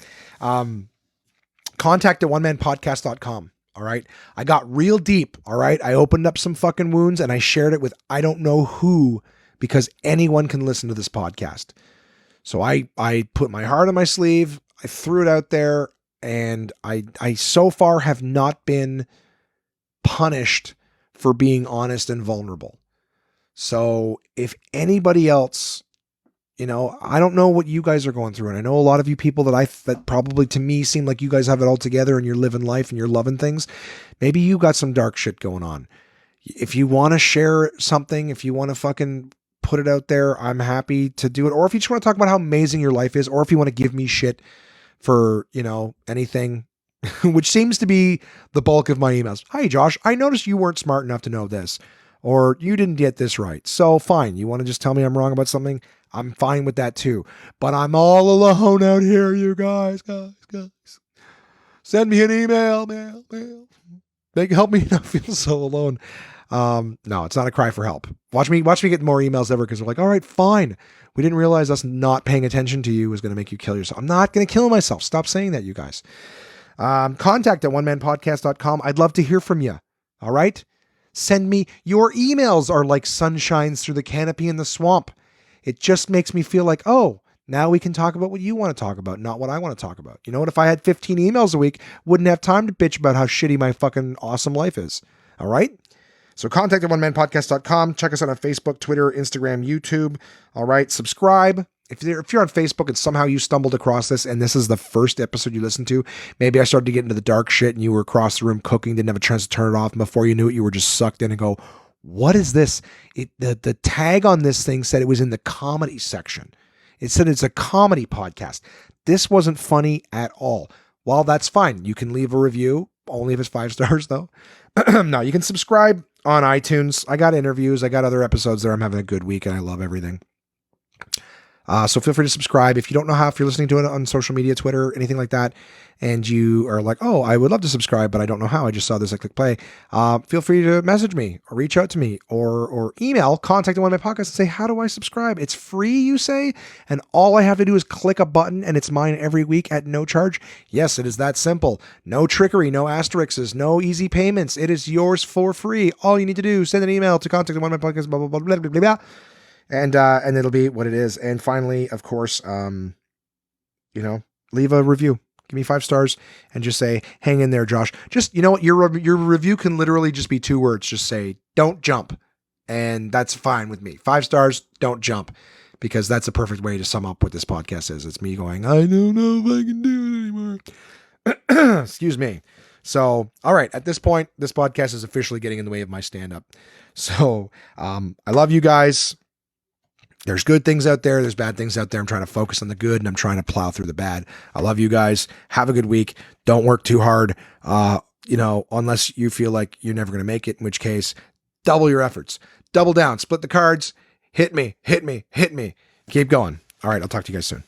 Contact at onemanpodcast.com. All right. I got real deep. All right. I opened up some fucking wounds and I shared it with I don't know who, because anyone can listen to this podcast. So I put my heart on my sleeve. I threw it out there, and I so far have not been punished for being honest and vulnerable. So if anybody else, I don't know what you guys are going through. And I know a lot of you people that probably to me seem like you guys have it all together and you're living life and you're loving things. Maybe you got some dark shit going on. If you want to share something, if you want to fucking put it out there, I'm happy to do it. Or if you just want to talk about how amazing your life is, or if you want to give me shit for, anything, which seems to be the bulk of my emails. Hi, Josh, I noticed you weren't smart enough to know this, or you didn't get this right. So fine. You want to just tell me I'm wrong about something? I'm fine with that too. But I'm all alone out here, you guys. Send me an email, mail. They can help me not feel so alone. No, it's not a cry for help. Watch me get more emails ever, because they're like, all right, fine. We didn't realize us not paying attention to you was going to make you kill yourself. I'm not going to kill myself. Stop saying that, you guys. Contact at onemanpodcast.com. I'd love to hear from you. All right. Send me your emails are like sunshines through the canopy in the swamp. It just makes me feel like, oh, now we can talk about what you want to talk about, not what I want to talk about. You know what? If I had 15 emails a week, wouldn't have time to bitch about how shitty my fucking awesome life is. All right? So contact at onemanpodcast.com. Check us out on Facebook, Twitter, Instagram, YouTube. All right? Subscribe. if you're on Facebook and somehow you stumbled across this and this is the first episode you listened to, maybe I started to get into the dark shit and you were across the room cooking, didn't have a chance to turn it off. And before you knew it, you were just sucked in and go, what is this? The tag on this thing said it was in the comedy section. It said it's a comedy podcast. This wasn't funny at all. Well, that's fine. You can leave a review, only if it's 5 stars though. No, you can subscribe on iTunes. I got interviews. I got other episodes there. I'm having a good week and I love everything. So feel free to subscribe. If you don't know how, if you're listening to it on social media, Twitter, anything like that, and you are like, oh, I would love to subscribe, but I don't know how. I just saw this. I click play. Feel free to message me or reach out to me or email contact one of my podcasts and say, how do I subscribe? It's free, you say? And all I have to do is click a button and it's mine every week at no charge. Yes, it is that simple. No trickery, no asterisks, no easy payments. It is yours for free. All you need to do, send an email to contact one of my podcasts, blah, blah, blah, blah, blah, blah, blah. And it'll be what it is. And finally, of course, leave a review. Give me 5 stars and just say, hang in there, Josh. Just, you know what? Your review can literally just be 2 words. Just say, don't jump. And that's fine with me. 5 stars, don't jump. Because that's a perfect way to sum up what this podcast is. It's me going, I don't know if I can do it anymore. Excuse me. So, all right. At this point, this podcast is officially getting in the way of my stand-up. So, I love you guys. There's good things out there. There's bad things out there. I'm trying to focus on the good and I'm trying to plow through the bad. I love you guys. Have a good week. Don't work too hard. Unless you feel like you're never going to make it, in which case, double your efforts, double down, split the cards, hit me. Keep going. All right. I'll talk to you guys soon.